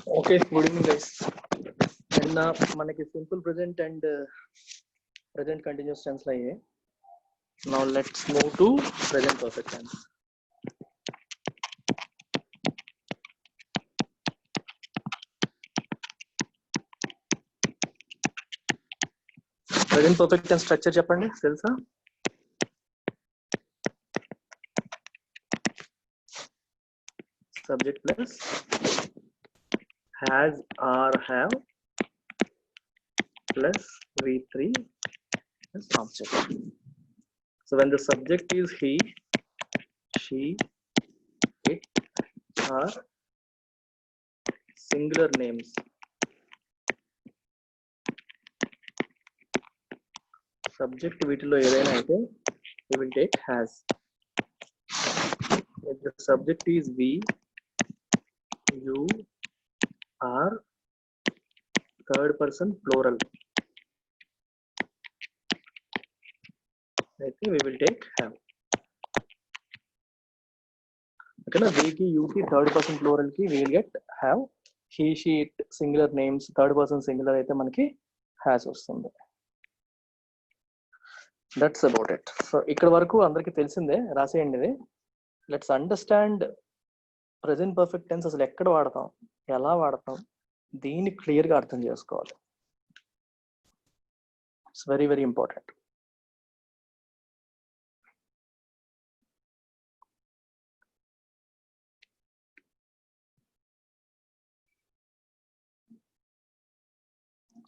Okay, good evening, guys. And మనకి simple present and present continuous tense లో అయ్యాయి. Now let's move to present perfect tense. Present perfect tense structure చెప్పండి, తెలుసా? Subject plus has or have plus V3 as object. So when the subject is he, she, it are singular names. Subject వీటిలో ఏదైనా అయితే we will take has. If the subject is we, you, are, third person plural, అయితే we will take have. ఓకేనా, we కి you కి third person plural కి we will get have. he, she, it singular names third person singular అయితే మనకి has వస్తుంది. That's about it. So ఇక్కడ వరకు అందరికి తెలిసిందే, రాసేయండి ఇది. Let's understand present perfect tense అసలు ఎక్కడ వాడతాం, ఎలా వాడతాం, దీన్ని క్లియర్గా అర్థం చేసుకోవాలి. It's very very important.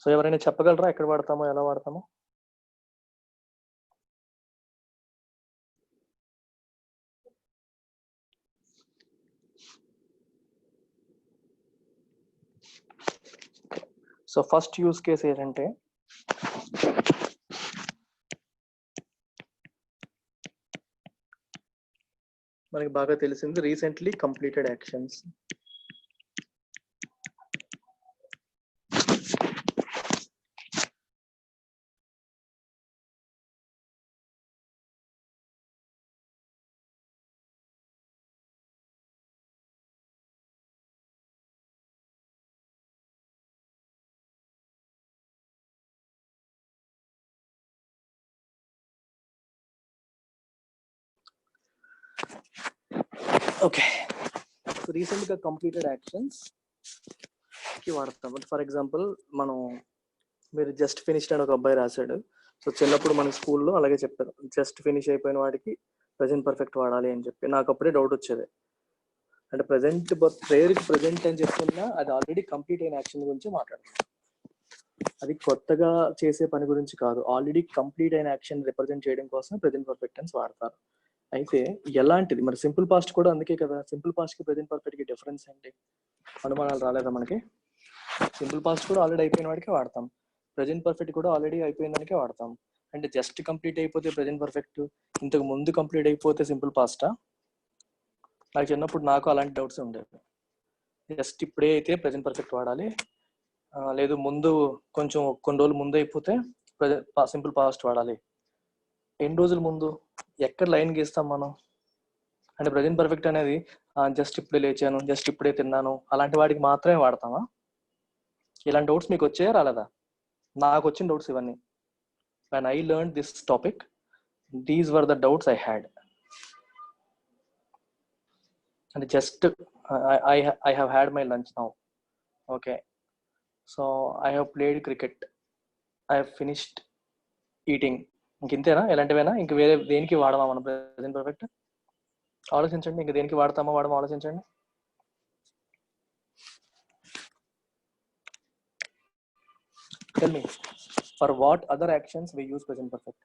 So ఎవరైనా చెప్పగలరా ఎక్కడ వాడతామో, ఎలా వాడతామో? సో ఫస్ట్ యూస్ కేస్ ఏంటంటే, మనకి బాగా తెలిసింది recently completed actions. Okay, so రీసెంట్గా కంప్లీటెడ్ యాక్షన్స్ కి వాడతాం. ఫర్ ఎగ్జాంపుల్, మీరు జస్ట్ ఫినిష్డ్ అని ఒక అబ్బాయి రాశాడు. సో చిన్నప్పుడు మన స్కూల్లో అలాగే చెప్పారు, జస్ట్ ఫినిష్ అయిపోయిన వాడికి ప్రజెంట్ పర్ఫెక్ట్ వాడాలి అని చెప్పి. నాకు అప్పుడే డౌట్ వచ్చేది, అంటే ప్రజెంట్ ప్రేయర్కి ప్రజెంట్ అని చెప్తున్నా అది ఆల్రెడీ కంప్లీట్ అయిన యాక్షన్ గురించి మాట్లాడుతున్నాను. అది కొత్తగా చేసే పని గురించి కాదు, ఆల్రెడీ కంప్లీట్ అయిన యాక్షన్ రిప్రజెంట్ చేయడం కోసం ప్రజెంట్ పర్ఫెక్ట్ టెన్స్ వాడతారు. అయితే ఎలాంటిది మరి సింపుల్ పాస్ట్ కూడా అందుకే కదా. సింపుల్ పాస్ట్ కి ప్రజెంట్ పర్ఫెక్ట్ కి డిఫరెన్స్ ఏంటి? అనుమానాలు రాలేదా మనకి? సింపుల్ పాస్ట్ కూడా ఆల్రెడీ అయిపోయిన వాడికే వాడతాం, ప్రజెంట్ పర్ఫెక్ట్ కూడా ఆల్రెడీ అయిపోయిన దానికే వాడతాం. అంటే జస్ట్ కంప్లీట్ అయిపోతే ప్రజెంట్ పర్ఫెక్ట్, ఇంతకు ముందు కంప్లీట్ అయిపోతే సింపుల్ పాస్టా? నాకు చిన్నప్పుడు నాకు అలాంటి డౌట్స్ ఉండేవి. జస్ట్ ఇప్పుడే అయితే ప్రజెంట్ పర్ఫెక్ట్ వాడాలి, లేదు ముందు కొంచెం కొన్ని రోజులు ముందు అయిపోతే సింపుల్ పాస్ట్ వాడాలి. ఎన్ని రోజుల ముందు, ఎక్కడ లైన్ గీస్తాం మనం? అంటే ప్రజెంట్ పర్ఫెక్ట్ అనేది జస్ట్ ఇప్పుడే లేచాను, జస్ట్ ఇప్పుడే తిన్నాను, అలాంటి వాడికి మాత్రమే వాడతామా? ఇలాంటి డౌట్స్ మీకు వచ్చాయా రాలేదా? నాకు వచ్చిన డౌట్స్ ఇవన్నీ. when I learned this topic, these were the doubts I had. and just I have had my lunch now, okay, so I have played cricket, I have finished eating. ఇంకేనా? ఇలాంటివేనా? ఇంక వేరే దేనికి వాడమా మనం ప్రెజెంట్ పర్ఫెక్ట్? ఆలోచించండి, ఇంక దేనికి వాడతామో వాడమో ఆలోచించండి. Tell me, for what other actions we use present perfect?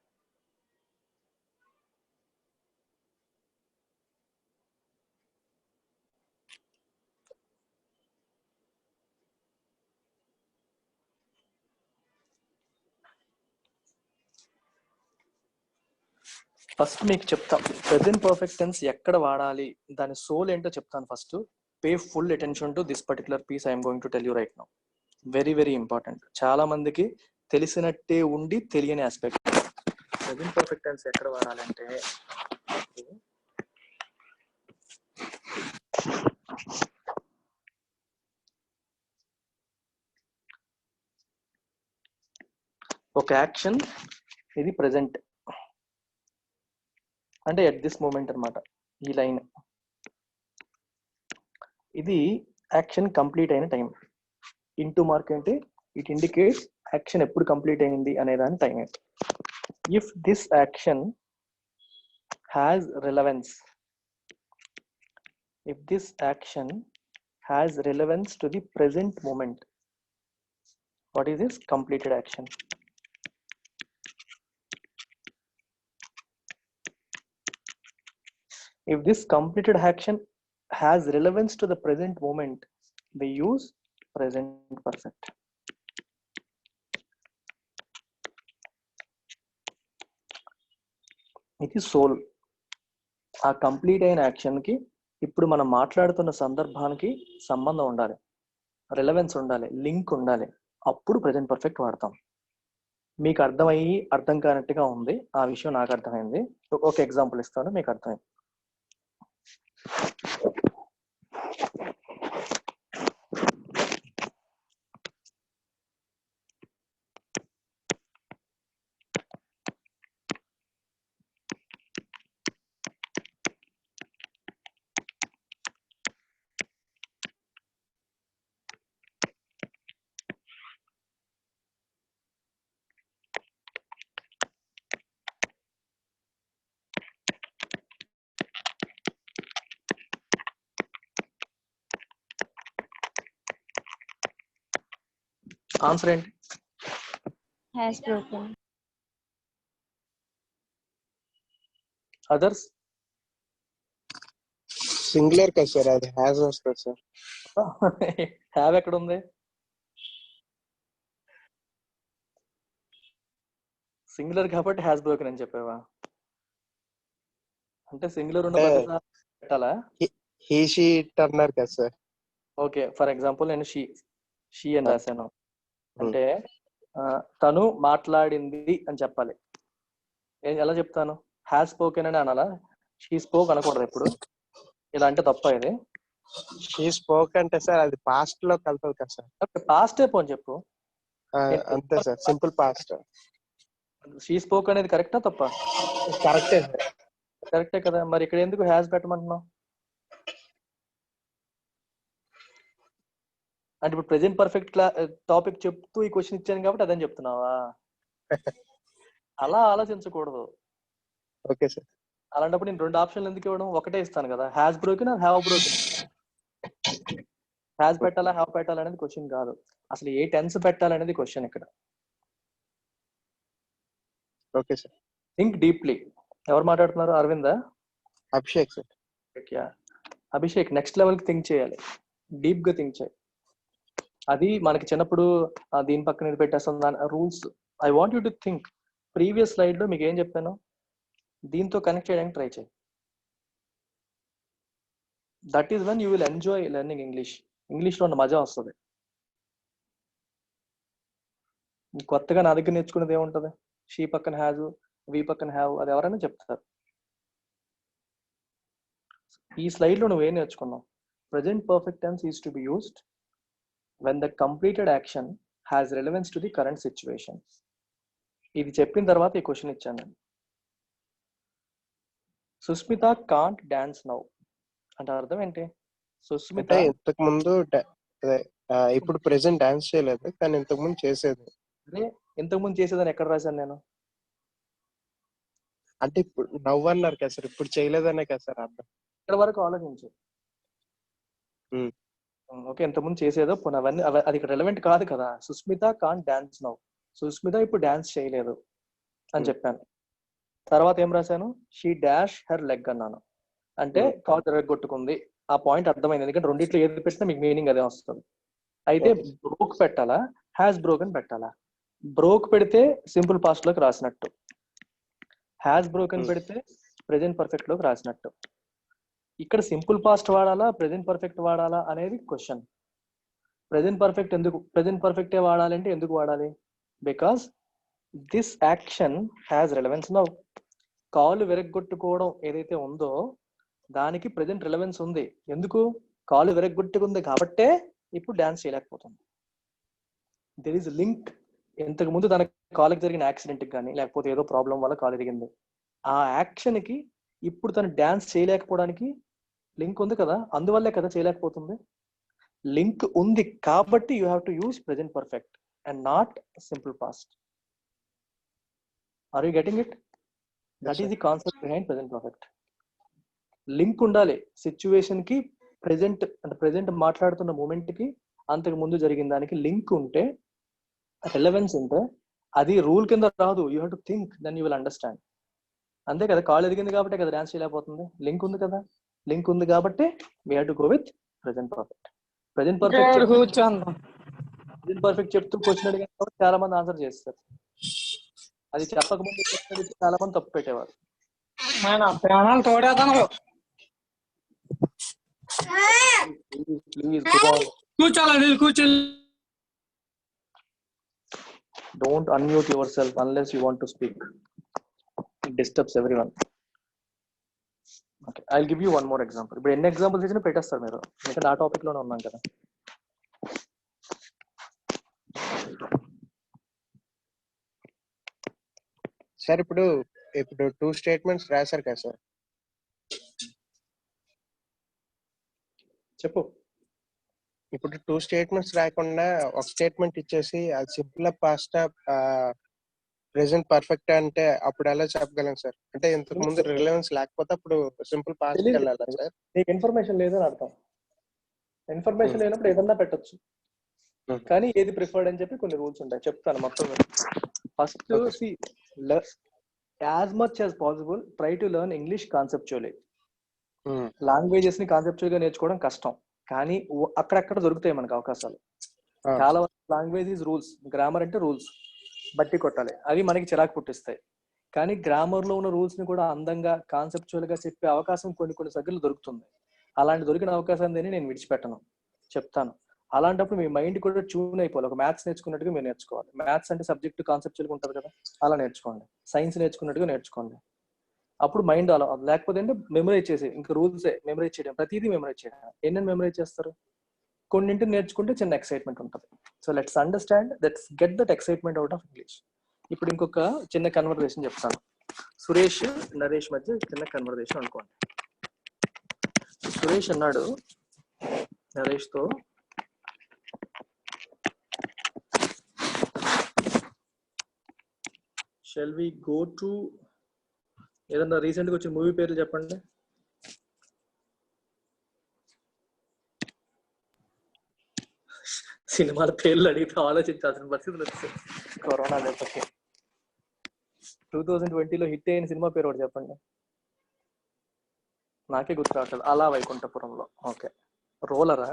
First మీకు చెప్తాం ప్రెజెంట్ పర్ఫెక్ట్ టెన్స్ ఎక్కడ వాడాలి, దాని సోల్ ఏంటో చెప్తాను. First pay full attention to this particular piece I'm going to tell you right now. Very very important. చాలా మందికి తెలిసినట్టే ఉండి తెలియని ఆస్పెక్ట్. ప్రెజెంట్ పర్ఫెక్ట్ టెన్స్ ఎక్కడ వాడాలంటే, ఒక యాక్షన్ ఇది ప్రెసెంట్ అంటే ఎట్ దిస్ మూమెంట్ అన్నమాట. ఈ లైన్ ఇది యాక్షన్ కంప్లీట్ అయిన టైం. ఇంటూ మార్క్ అంటే ఇట్ ఇండికేట్స్ యాక్షన్ ఎప్పుడు కంప్లీట్ అయింది అనే దాని time. If this action has relevance, if this action has relevance to the present moment, what is this completed action? If this completed action has relevance to the present moment, we use present perfect. ఇది soul. ఆ complete అయిన action కి ఇప్పుడు మనం మాట్లాడుతున్న సందర్భానికి సంబంధం ఉండాలి, రిలవెన్స్ ఉండాలి, లింక్ ఉండాలి. అప్పుడు ప్రెజెంట్ పర్ఫెక్ట్ వాడతాం. మీకు అర్థమయ్యి అర్థం కానట్టుగా ఉంది, ఆ విషయం నాకు అర్థమైంది. ఒక ఎగ్జాంపుల్ ఇస్తాను, మీకు అర్థమైంది. ఆన్సర్ ఏంటి? Has broken. అదర్స్? సింగులర్ కదా సార్, అది హ్యాస్ వస్తుంది సార్. హ్యావ్ ఎక్కడ ఉంది? సింగులర్ కాబట్టి హ్యాస్ బ్రోకెన్ అని చెప్పావా? అంటే సింగులర్ ఉన్న ప్రతిసారి పెట్టాలా? హీ షీ ఇట్ అన్నారు కదా సార్. ఓకే, ఫర్ ఎగ్జాంపుల్ నేను షీ అని రాశాను అంటే తను మాట్లాడింది అని చెప్పాలి. ఎలా చెప్తాను? హ్యాస్ స్పోకెన్ అని అనాలా? షీ స్పోక్ అనకూడదు ఎప్పుడు. ఇలా అంటే తప్ప ఇది. షీ స్పోక్ అంటే సార్ అది పాస్ట్ లో కలుపుతుంది కదా సార్. పాస్ట్ అయిపోని చెప్పు. అంతే sir, simple past. She spoke అనేది కరెక్టా తప్ప? కరెక్టే సార్. కరెక్టే కదా, మరి ఇక్కడ ఎందుకు హ్యాస్ పెట్టమంటున్నావు? అంటే ఇప్పుడు ప్రెజెంట్ పర్ఫెక్ట్ టాపిక్ చెప్తూ ఈ క్వశ్చన్ ఇచ్చాను కాబట్టి అదని చెప్తున్నావా? అలా ఆలోచించకూడదు. Okay sir. అలాంటప్పుడు నేను రెండు ఆప్షన్లు ఎందుకు ఇవ్వడం? ఒకటే ఇస్తాను కదా, has broken or have broken. Has పెట్టాలా హ్యావ్ పెట్టాలా అనేది క్వశ్చన్ కాదు, అసలు ఏ టెన్స్ పెట్టాలనేది క్వశ్చన్ ఇక్కడ. Okay sir. Think deeply. ఎవరు మాట్లాడుతున్నారు? అరవిందా? Abhishek sir. Abhishek, next level కి థింక్ చేయాలి, డీప్ గా థింక్ చేయాలి. అది మనకి చిన్నప్పుడు దీని పక్కన ఇది పెట్టేస్తాం rules. I want you to think. Previous slide లో మీకు ఏం చెప్పాను, దీంతో కనెక్ట్ చేయడానికి ట్రై చేయి. That is when you will enjoy learning English. English లో ఉన్న మజా వస్తుంది. కొత్తగా నా దగ్గర నేర్చుకునేది ఏముంటది? షీ పక్కన హ్యాజ్, వి పక్కన హ్యావ్, అది ఎవరైనా చెప్తారు. ఈ స్లైడ్ లో నువ్వేం నేర్చుకున్నావు? Present perfect tense is to be used when the completed action has relevance to the current situation. ఇది చెప్పిన తర్వాత ఈ క్వశ్చన్ ఇచ్చాను నేను. సుస్మిత కాంట్ డాన్స్ నౌ అంటే అర్థం ఏంటి? సుస్మిత ఇంతకు ముందు ఇప్పుడు ప్రెసెంట్ డాన్స్ చేయలేదు, కానీ ఇంతకు ముందు చేసేది. అదే ఇంతకు ముందు చేసేదని ఎక్కడ రాశాను నేను? అంటే ఇప్పుడు నవ్వు అన్నారు కదా సార్, ఇప్పుడు చేయలేదనే కదా సార్ అర్థం. ఇక్కడ వరకు ఆలోచించు. ఓకే, ఇంతకుముందు చేసేదో అవన్నీ అది ఇక్కడ రెలవెంట్ కాదు కదా. Susmita can't dance now, Susmita ఇప్పుడు డాన్స్ చేయలేదు అని చెప్పాను. తర్వాత ఏం రాశాను? షీ డాష్ హెర్ లెగ్ అన్నాను, అంటే కాలు తిరగొట్టుకుంది. ఆ పాయింట్ అర్థమైంది, ఎందుకంటే రెండిట్లో ఏది పెట్టినా మీకు మీనింగ్ అదే వస్తుంది. అయితే బ్రోక్ పెట్టాలా హ్యాస్ బ్రోకెన్ పెట్టాలా? బ్రోక్ పెడితే సింపుల్ పాస్ట్ లోకి రాసినట్టు, హ్యాస్ బ్రోకెన్ పెడితే ప్రెజెంట్ పర్ఫెక్ట్ లోకి రాసినట్టు. ఇక్కడ సింపుల్ పాస్ట్ వాడాలా ప్రెజెంట్ పర్ఫెక్ట్ వాడాలా అనేది క్వశ్చన్. ప్రెజెంట్ పర్ఫెక్ట్ ఎందుకు, ప్రెజెంట్ పర్ఫెక్టే వాడాలి అంటే ఎందుకు వాడాలి? Because this action has relevance now. కాలు విరగ్గొట్టుకోవడం ఏదైతే ఉందో దానికి ప్రెజెంట్ రిలవెన్స్ ఉంది. ఎందుకు? కాలు విరగ్గొట్టుకుంది కాబట్టే ఇప్పుడు డాన్స్ చేయలేకపోతుంది. దెర్ ఈస్ లింక్ ఇంతకు ముందు తన కాలుకి జరిగిన యాక్సిడెంట్ కానీ లేకపోతే ఏదో ప్రాబ్లం వల్ల కాలు ఎరిగింది, ఆ యాక్షన్ కి ఇప్పుడు తను డాన్స్ చేయలేకపోవడానికి లింక్ ఉంది కదా, అందువల్లే కదా చేయలేకపోతుంది. లింక్ ఉంది కాబట్టి you have to use present perfect and not simple past. Are you getting it? That is the concept behind present perfect. Link ఉండాలి సిచ్యువేషన్ కి, ప్రెజెంట్ అంటే ప్రెజెంట్ మాట్లాడుతున్న మూమెంట్ కి అంతకు ముందు జరిగిన దానికి లింక్ ఉంటే, రిలవెన్స్ ఉంటే, అది రూల్ కింద రాదు. You have to think, then you will understand. అంతే కదా, కాల్ ఎదిగింది కాబట్టి కదా డాన్స్ చేయలేకపోతుంది, లింక్ ఉంది కదా. లింక్ ఉంది కాబట్టి we have to go with present perfect. Present perfect present perfect చెప్తూ క్వశ్చన్ అడిగాను కాబట్టి చాలా మంది ఆన్సర్ చేస్తారు. అది చెప్పకముందు చాలా మంది తప్పు పెట్టేవారు. Don't unmute yourself unless you want to speak. It disturbs everyone. Okay, I'll give you one more example. ఇప్పుడు ఎన్ని ఎగ్జాంపుల్స్ ఇచ్చినా పెట్టేస్తారు మీరు, ఎందుకంటే ఆ టాపిక్ లోనే ఉన్నాం కదా. సార్ ఇప్పుడు 2 స్టేట్మెంట్స్ రాశారు కదా సార్, చెప్పు. ఇప్పుడు 2 స్టేట్మెంట్స్ రాకుండా ఒక స్టేట్మెంట్ ఇచ్చేసి అది సింపుల్ పాస్ట్ ప్రెసెంట్ పర్ఫెక్ట్ అంటే అప్పుడు ఎలా చెప్పగలం సార్? అంటే ఇంతకు ముందు రిలవెన్స్ లేకపోతే అప్పుడు సింపుల్ పాస్ట్ వెళ్ళాలా సార్? నీకు ఇన్ఫర్మేషన్ లేదని అర్థం. ఇన్ఫర్మేషన్ లేనప్పుడు ఏదన్నా పెట్టొచ్చు, కానీ ఏది ప్రిఫర్డ్ అని చెప్పి కొన్ని రూల్స్ ఉంటాయి, చెప్తాను మొత్తం. First as much as possible try to learn English conceptually. Languages ని కాన్సెప్చువల్ గా నేర్చుకోవడం కష్టం, కానీ అక్కడక్కడ దొరుకుతాయి మనకు అవకాశాలు. చాలా లాంగ్వేజెస్ రూల్స్, గ్రామర్ అంటే రూల్స్ బట్టి కొట్టాలి, అవి మనకి చిరాకు పుట్టిస్తాయి. కానీ గ్రామర్ లో ఉన్న రూల్స్ ని కూడా అందంగా కాన్సెప్చువల్ గా చెప్పే అవకాశం కొన్ని సగర్లు దొరుకుతుంది. అలాంటి దొరికిన అవకాశాన్ని నేను విడిచిపెట్టను, చెప్తాను. అలాంటప్పుడు మీ మైండ్ కూడా ట్యూన్ అయిపోవాలి. ఒక మ్యాథ్స్ నేర్చుకున్నట్టుగా మీరు నేర్చుకోవాలి. మ్యాథ్స్ అంటే సబ్జెక్ట్ కాన్సెప్చువల్ గా ఉంటుంది కదా, అలా నేర్చుకోండి. సైన్స్ నేర్చుకున్నట్టుగా నేర్చుకోండి. అప్పుడు మైండ్ అలా, లేకపోతే అంటే మెమరైజ్ చేసి, ఇంకా రూల్స్ మెమరైజ్ చేయడం, ప్రతిదీ మెమరైజ్ చేయడం. ఎన్ని మెమరైజ్ చేస్తారు? కొన్నింటిని నేర్చుకుంటే చిన్న ఎక్సైట్మెంట్ ఉంటుంది. So let's understand, let's get that excitement out of English. ఇప్పుడు ఇంకొక చిన్న కన్వర్సేషన్ చెప్తాను. సురేష్ నరేష్ మధ్య చిన్న కన్వర్సేషన్ అనుకోండి. సురేష్ అన్నాడు నరేష్ తో, షెల్ వి గో టు, ఏదన్నా రీసెంట్ గా వచ్చిన మూవీ పేర్లు చెప్పండి. సినిమాల పేర్లు అడిగితే ఆలోచించాల్సిన పరిస్థితులు వచ్చాయి కరోనా దెబ్బకి. 2020లో హిట్ అయిన సినిమా పేరు ఒకటి చెప్పండి. నాకే గుర్తు రావట్లేదు. అలా వైకుంఠపురంలో. ఓకే, రోలరా?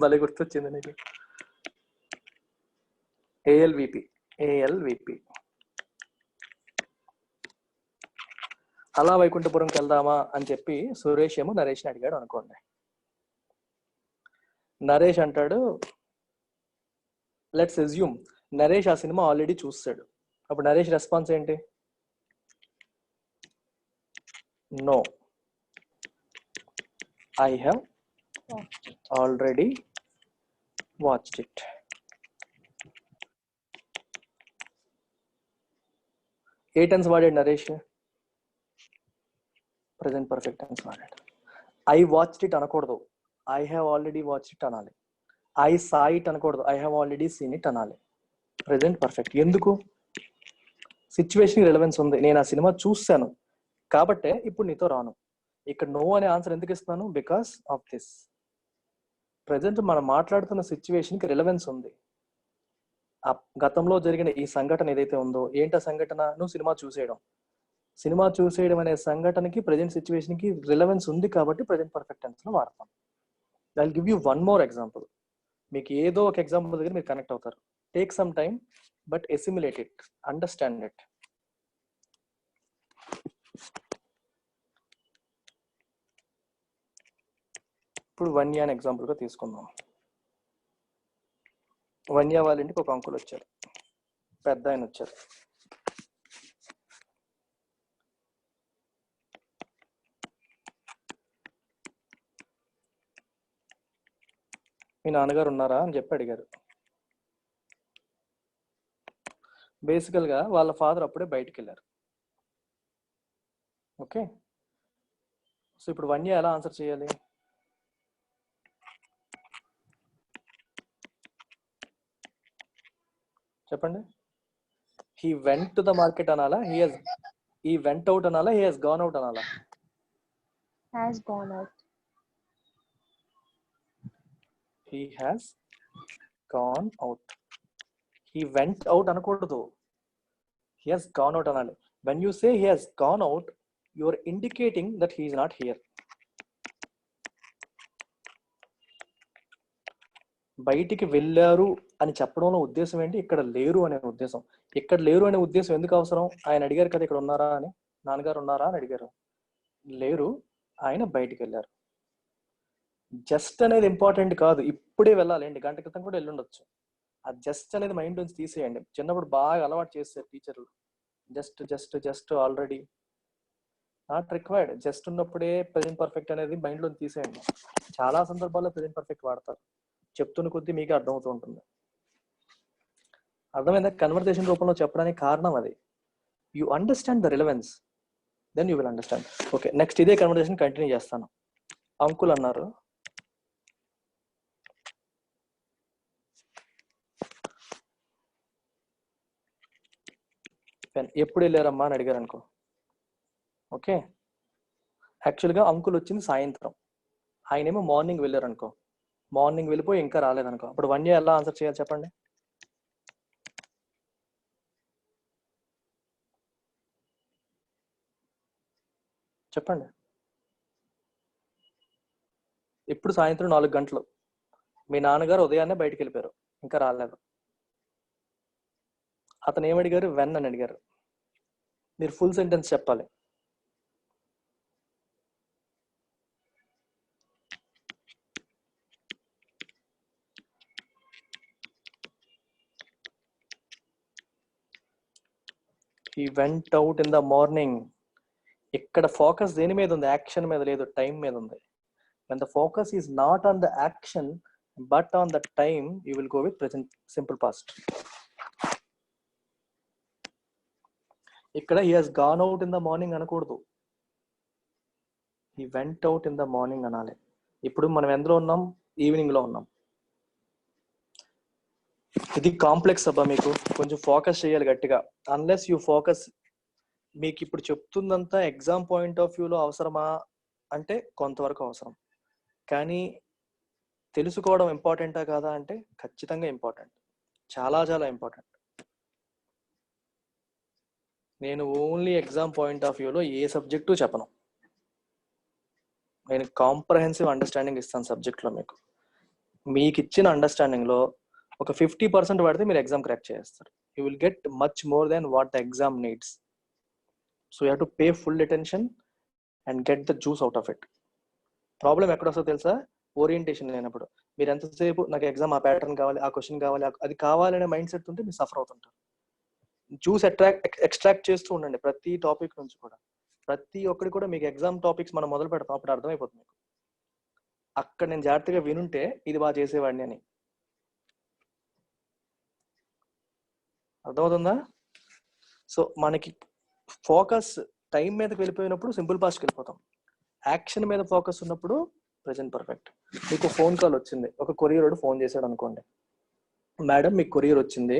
భలే గుర్తొచ్చింది నీకు. ఏఎల్విపి. అలా వైకుంఠపురంకి వెళ్దామా అని చెప్పి సురేష్ ఏమో నరేష్ని అడిగాడు అనుకోండి. నరేష్ అంటాడు, లెట్స్ అస్యూమ్ నరేష్ ఆ సినిమా ఆల్రెడీ చూస్తాడు. అప్పుడు నరేష్ రెస్పాన్స్ ఏంటి? No, I have already watched it. ఏ టెన్స్ వాడాడు నరేష్? ప్రెజెంట్ పర్ఫెక్ట్ టెన్స్ వాడాడు. ఐ వాచ్డ్ ఇట్ అనకూడదు, I have already watched it అనాలి. ఐ సా ఇట్ అనకూడదు, I have already seen it అనాలి. Present perfect. ఎందుకు? సిచ్యువేషన్ రిలవెన్స్ ఉంది. నేను ఆ సినిమా చూశాను కాబట్టే ఇప్పుడు నీతో రాను. ఇక్కడ నో అనే ఆన్సర్ ఎందుకు ఇస్తున్నాను? Because of this. ప్రెజెంట్ మనం మాట్లాడుతున్న సిచ్యువేషన్ కి రిలవెన్స్ ఉంది. ఆ గతంలో జరిగిన ఈ సంఘటన ఏదైతే ఉందో, ఏంటా సంఘటన? నువ్వు సినిమా చూసేయడం అనే సంఘటనకి ప్రెజెంట్ సిచ్యువేషన్ కి రిలవెన్స్ ఉంది కాబట్టి ప్రెజెంట్ పర్ఫెక్ట్ టెన్స్ లో వాడతాం. I will give you one more example. మీకు ఏదో ఒక ఎగ్జాంపుల్ దగ్గర మీరు కనెక్ట్ అవుతారు. Take some time but assimilate it, understand it. ఇప్పుడు వన్య అని ఎగ్జాంపుల్ గా తీసుకుందాం. వన్య వాళ్ళ ఇంటికి ఒక అంకుల్ వచ్చారు, పెద్ద ఆయన వచ్చారు. మీ నాన్నగారు ఉన్నారా అని చెప్పి అడిగారు. బేసికల్ గా వాళ్ళ ఫాదర్ అప్పుడే బయటికి వెళ్ళారు. ఓకే, సో ఇప్పుడు వన్య ఎలా ఆన్సర్ చేయాలి? చెప్పండి. He went to the market అనాలా, హీ వెంట్ అవుట్ అనాలా, హీ హెస్ గాన్ అవుట్ అనాలా? Has gone out. He has gone out. He went out అనకూడదు, he has gone out అనాలి. when you say he has gone out, you are indicating that he is not here. బయటికి వెళ్ళారు అని చెప్పడంలో ఉద్దేశం ఏంటి? ఇక్కడ లేరు అనే ఉద్దేశం. ఇక్కడ లేరు అనే ఉద్దేశం ఎందుకు అవసరం? ఆయన అడిగారు కదా ఇక్కడ ఉన్నారా అని, నాన్నగారు ఉన్నారా అని అడిగారు. లేరు, ఆయన బయటికి వెళ్ళారు. జస్ట్ అనేది ఇంపార్టెంట్ కాదు, ఇప్పుడే వెళ్ళాలి, గంట క్రితం కూడా వెళ్ళుండొచ్చు. ఆ జస్ట్ అనేది మైండ్ నుంచి తీసేయండి. చిన్నప్పుడు బాగా అలవాటు చేస్తారు టీచర్లు, just just just already, not required. Just ఉన్నప్పుడే ప్రెజెంట్ పర్ఫెక్ట్ అనేది మైండ్ లో తీసేయండి. చాలా సందర్భాల్లో ప్రెజెంట్ పర్ఫెక్ట్ వాడతారు, చెప్తున్న కొద్దీ మీకే అర్థమవుతూ ఉంటుంది. అర్థమైందా? కన్వర్సేషన్ రూపంలో చెప్పడానికి కారణం అది. You understand the relevance, then you will understand. Okay, next ఇదే కన్వర్సేషన్ కంటిన్యూ చేస్తాను. అంకుల్ అన్నారు, ఎప్పుడు వెళ్ళారమ్మా అని అడిగారు అనుకో. ఓకే, యాక్చువల్గా అంకుల్ వచ్చింది సాయంత్రం, ఆయనేమో మార్నింగ్ వెళ్ళారు అనుకో. మార్నింగ్ వెళ్ళిపోయి ఇంకా రాలేదనుకో. అప్పుడు వన్ ఇయర్ ఎలా ఆన్సర్ చేయాలి చెప్పండి? చెప్పండి. ఇప్పుడు సాయంత్రం 4 గంటలు, మీ నాన్నగారు ఉదయాన్నే బయటికి వెళ్ళిపోయారు, ఇంకా రాలేదు. అతను ఏమడిగారు? వెన్ అని అడిగారు. మీరు ఫుల్ సెంటెన్స్ చెప్పాలి. He went out in the morning. ఇక్కడ ఫోకస్ దేని మీద ఉంది? యాక్షన్ మీద లేదు, టైం మీద ఉంది. when the focus is not on the action but on the time, you will go with present simple past. ఇక్కడ he has gone out in the morning అనకూడదు, he went out in the morning అనాలి. ఇప్పుడు మనం ఎందులో ఉన్నాం? Evening లో ఉన్నాం. ఇది కాంప్లెక్స్ అబ్బా, మీకు కొంచెం ఫోకస్ చేయాలి గట్టిగా. అన్లెస్ యూ ఫోకస్, మీకు ఇప్పుడు చెప్తుందంతా ఎగ్జామ్ పాయింట్ ఆఫ్ వ్యూలో అవసరమా అంటే కొంతవరకు అవసరం, కానీ తెలుసుకోవడం ఇంపార్టెంటా కాదా అంటే ఖచ్చితంగా ఇంపార్టెంట్, చాలా చాలా ఇంపార్టెంట్. నేను ఓన్లీ ఎగ్జామ్ పాయింట్ ఆఫ్ వ్యూలో ఏ సబ్జెక్టు చెప్పను, నేను కాంప్రహెన్సివ్ అండర్స్టాండింగ్ ఇస్తాను సబ్జెక్ట్లో. మీకు ఇచ్చిన అండర్స్టాండింగ్లో ఒక 50% పడితే మీరు ఎగ్జామ్ క్రాక్ చేస్తారు. You will get much more than what the exam needs. So you have to pay full attention and get the juice out of it. Problem ఎక్కడ వస్తుందో తెలుసా? ఓరియంటేషన్ లేనప్పుడు. మీరు ఎంతసేపు నాకు ఎగ్జామ్ ఆ ప్యాటర్న్ కావాలి, ఆ క్వశ్చన్ కావాలి, అది కావాలనే మైండ్ సెట్ ఉంటే మీరు సఫర్ అవుతుంటారు. జ్యూస్ ఎక్స్ట్రాక్ట్ చేస్తూ ఉండండి ప్రతి టాపిక్ నుంచి కూడా. ప్రతి ఒక్కటి కూడా మీకు ఎగ్జామ్ టాపిక్స్ మనం మొదలు పెడతాం, అప్పుడు అర్థమైపోతుంది మీకు. అక్కడ నేను జాగ్రత్తగా వినుంటే ఇది బాగా చేసేవాడిని అని. అర్థమవుతుందా? సో మనకి ఫోకస్ టైం మీదకి వెళ్ళిపోయినప్పుడు సింపుల్ పాస్ట్కి వెళ్ళిపోతాం. యాక్షన్ మీద ఫోకస్ ఉన్నప్పుడు ప్రెజెంట్ పర్ఫెక్ట్. మీకు ఫోన్ కాల్ వచ్చింది, ఒక కొరియర్ ఫోన్ చేశాడు అనుకోండి, మేడం మీకు కొరియర్ వచ్చింది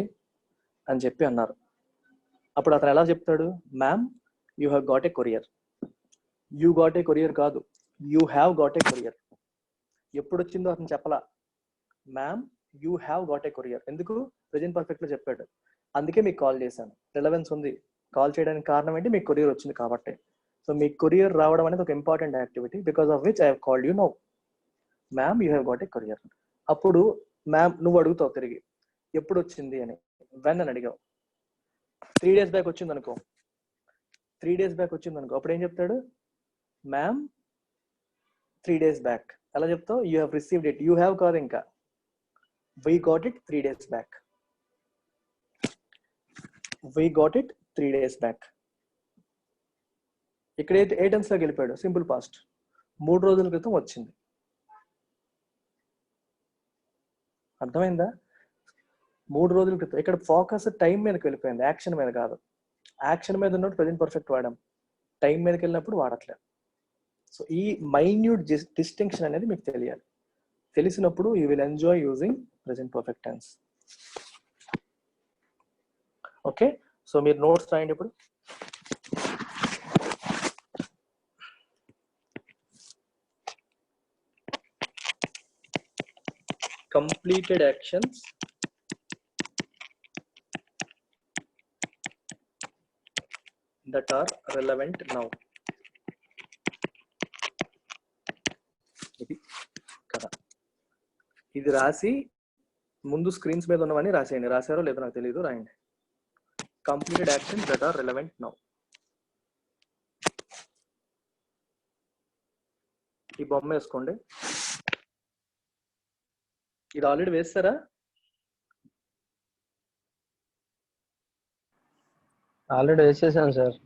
అని చెప్పి అన్నారు. అప్పుడు అతను ఎలా చెప్తాడు? Ma'am you have got a courier. You got a courier కాదు, you have got a courier. ఎప్పుడు వచ్చిందో అతను చెప్పలా, ma'am you have got a courier. ఎందుకు? ప్రెజెంట్ పర్ఫెక్ట్ లో చెప్పాడు, అందుకే మీకు కాల్ చేశాను. రిలవెన్స్ ఉంది. కాల్ చేయడానికి కారణం ఏంటి? మీకు కొరియర్ వచ్చింది కాబట్టి. సో మీకు కొరియర్ రావడం అనేది ఒక important activity, because of which I have called you now. Ma'am you have got a courier. అప్పుడు మ్యామ్ నువ్వు అడుగుతావు తిరిగి ఎప్పుడు వచ్చింది అని. వెన్ అని అడిగావు. 3 days బ్యాక్ వచ్చింది అనుకో. 3 days బ్యాక్ వచ్చింది అనుకో. అప్పుడు ఏం చెప్తాడు? Ma'am 3 days back. ఎలా చెప్తావు? You have received it. You have కాదు, ఇంకా we got it 3 days back. We got it 3 days back. ఇక్కడ ఏ టెన్స్ లోకి వెళ్ళిపోయాడు? Simple past. 3 రోజుల క్రితం వచ్చింది. అర్థమైందా? 3 రోజుల క్రితం. ఇక్కడ ఫోకస్ టైం మీదకి వెళ్ళిపోయింది, యాక్షన్ మీద కాదు. యాక్షన్ మీద ఉన్నప్పుడు ప్రెజెంట్ పర్ఫెక్ట్ వాడాం, టైం మీదకి వెళ్ళినప్పుడు వాడట్లేదు. సో ఈ మైన్యూట్ డిస్టింక్షన్ అనేది మీకు తెలియాలి. తెలిసినప్పుడు you will enjoy using present perfect tense. Okay, so మీరు నోట్స్ రాయండి ఇప్పుడు. Completed actions that are relevant now. ఇది కదా, ఇది రాసి ముందు స్క్రీన్స్ మీద ఉన్నవన్నీ రాసేయండి. రాశారో లేదో నాకు తెలియదు, రాయండి. Completed actions that are relevant now. ఈ బొమ్మ వేసుకోండి. ఇది ఆల్రెడీ వేస్తారా? ఆల్రెడీ వేసేసాను సార్.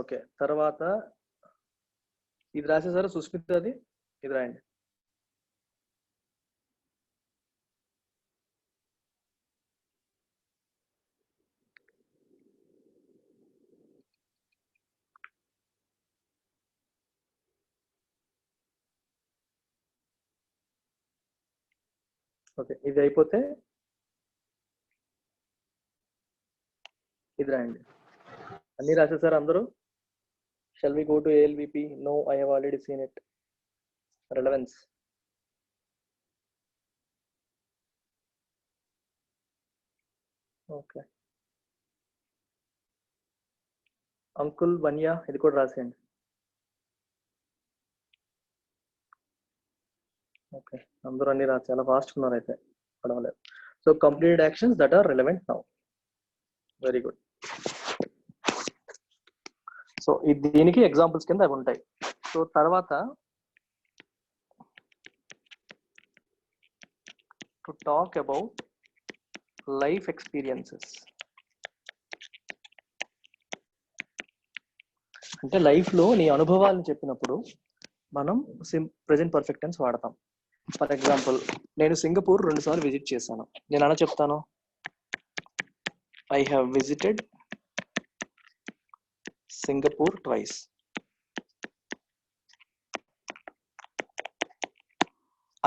ఓకే, తర్వాత ఇది రాసేసారా సుస్మిత? అది ఇది రాయండి. ఓకే, ఇది అయిపోతే ఇది రాయండి. అన్ని రాసేసారు అందరూ? Shall we go to ALVP? No, I have already seen it. Relevance. Okay, Uncle Vanya ఇది కూడా రాసేయండి. ఓకే, అందరూ అన్ని రాసి చాలా ఫాస్ట్ ఉన్నారు అయితే, పడవలేదు. So completed actions that are relevant now. Very good. So దీనికి ఎగ్జాంపుల్స్ కింద అవి ఉంటాయి. సో తర్వాత to talk about life experiences, అంటే లైఫ్ లో నీ అనుభవాలను చెప్పినప్పుడు మనం ప్రెజెంట్ పర్ఫెక్ట్ టెన్స్ వాడతాం. ఫర్ ఎగ్జాంపుల్, నేను సింగపూర్ 2 సార్లు విజిట్ చేశాను. నేను అలా చెప్తాను, I have visited Singapore twice.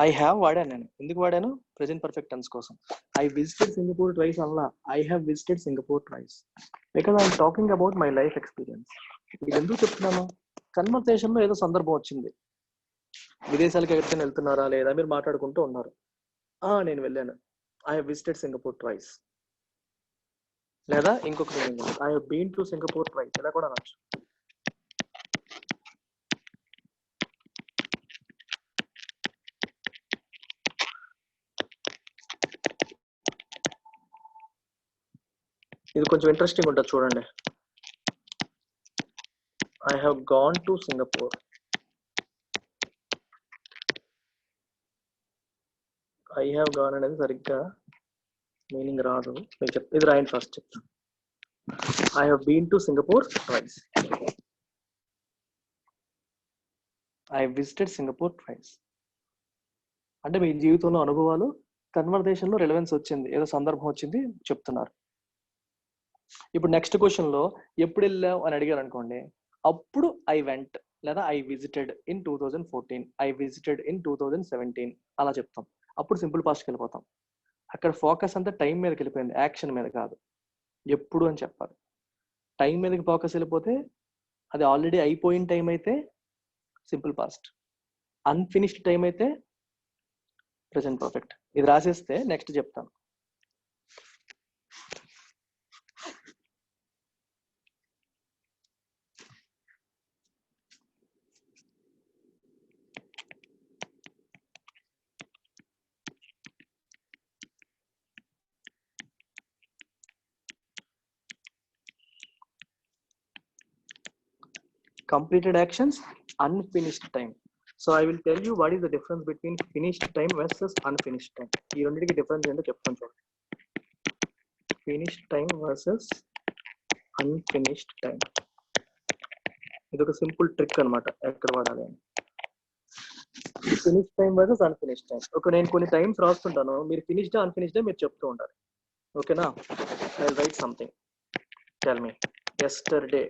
I have వాడాను. నేను ఎందుకు వాడాను? ప్రెజెంట్ పర్ఫెక్ట్ టెన్స్ కోసం. ఐ విజిటెడ్ సింగపూర్ ట్వైస్ అలా, I have visited Singapore twice, because I'm talking about my life experience. ఇది ఎందుకు చెప్తున్నాను? కన్వర్సేషన్ లో ఏదో సందర్భం వచ్చింది, విదేశాలకు ఎక్కడికైనా వెళ్తున్నారా లేదా మీరు మాట్లాడుకుంటూ ఉన్నారు. నేను వెళ్ళాను, I have visited Singapore twice. లేదా ఇంకొక meaning, I have been to Singapore twice, ఇలా కూడా అనొచ్చు. ఇది కొంచెం ఇంట్రెస్టింగ్ ఉంటుంది, చూడండి. I have gone to Singapore. I have gone అనేది సరిగ్గా మీనింగ్ రాదు, మీకు ఇది రాయండి ఫస్ట్ చెప్తాను. I have been to Singapore twice, I visited Singapore twice. అంటే మీ జీవితంలో అనుభవాలు, కన్వర్సేషన్ లో రిలవెన్స్ వచ్చింది, ఏదో సందర్భం వచ్చింది చెప్తున్నారు. ఇప్పుడు నెక్స్ట్ క్వశ్చన్ లో ఎప్పుడు వెళ్ళావు అని అడిగారు అనుకోండి, అప్పుడు ఐ వెంట్, లేదా I visited in 2014, I visited in 2017 అలా చెప్తాం. అప్పుడు సింపుల్ పాస్ట్కి వెళ్ళిపోతాం. అక్కడ ఫోకస్ అంతా టైం మీదకి వెళ్ళిపోయింది, యాక్షన్ మీద కాదు. ఎప్పుడు అని చెప్పాలి. టైం మీదకి ఫోకస్ వెళ్ళిపోతే అది ఆల్రెడీ అయిపోయిన టైం అయితే సింపుల్ పాస్ట్, అన్ఫినిష్డ్ టైం అయితే ప్రెజెంట్ పర్ఫెక్ట్. ఇది రాసేస్తే నెక్స్ట్ చెప్తాను. Completed actions, unfinished time. So I will tell you what is the difference between finished time versus unfinished time. ఈ రెండింటికి డిఫరెన్స్ ఏంటో చెప్తాను చూడండి. Finished time versus unfinished time. ఇది ఒక సింపుల్ ట్రిక్ అనమాట, ఎక్కడ వాడాలి అని. Finish time versus unfinished time. ఒక నేను కొన్ని టైమ్స్ రాస్తుంటాను, మీరు ఫినిష్డ్ అన్ఫినిష్డ్ మీరు చెప్తూ ఉండాలి. ఓకేనా? I'll write something. Tell me. Yesterday.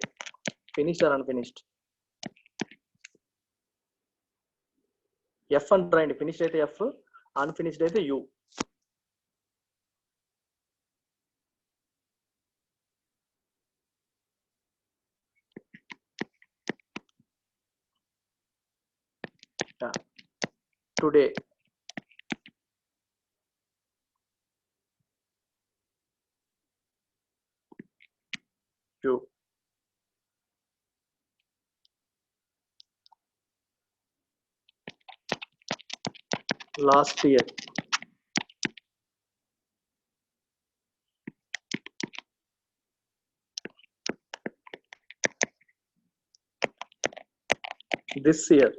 Finished or unfinished? F and రాయండి. Finished అయితే F, unfinished అయితే U. Today. U. Last year. This year.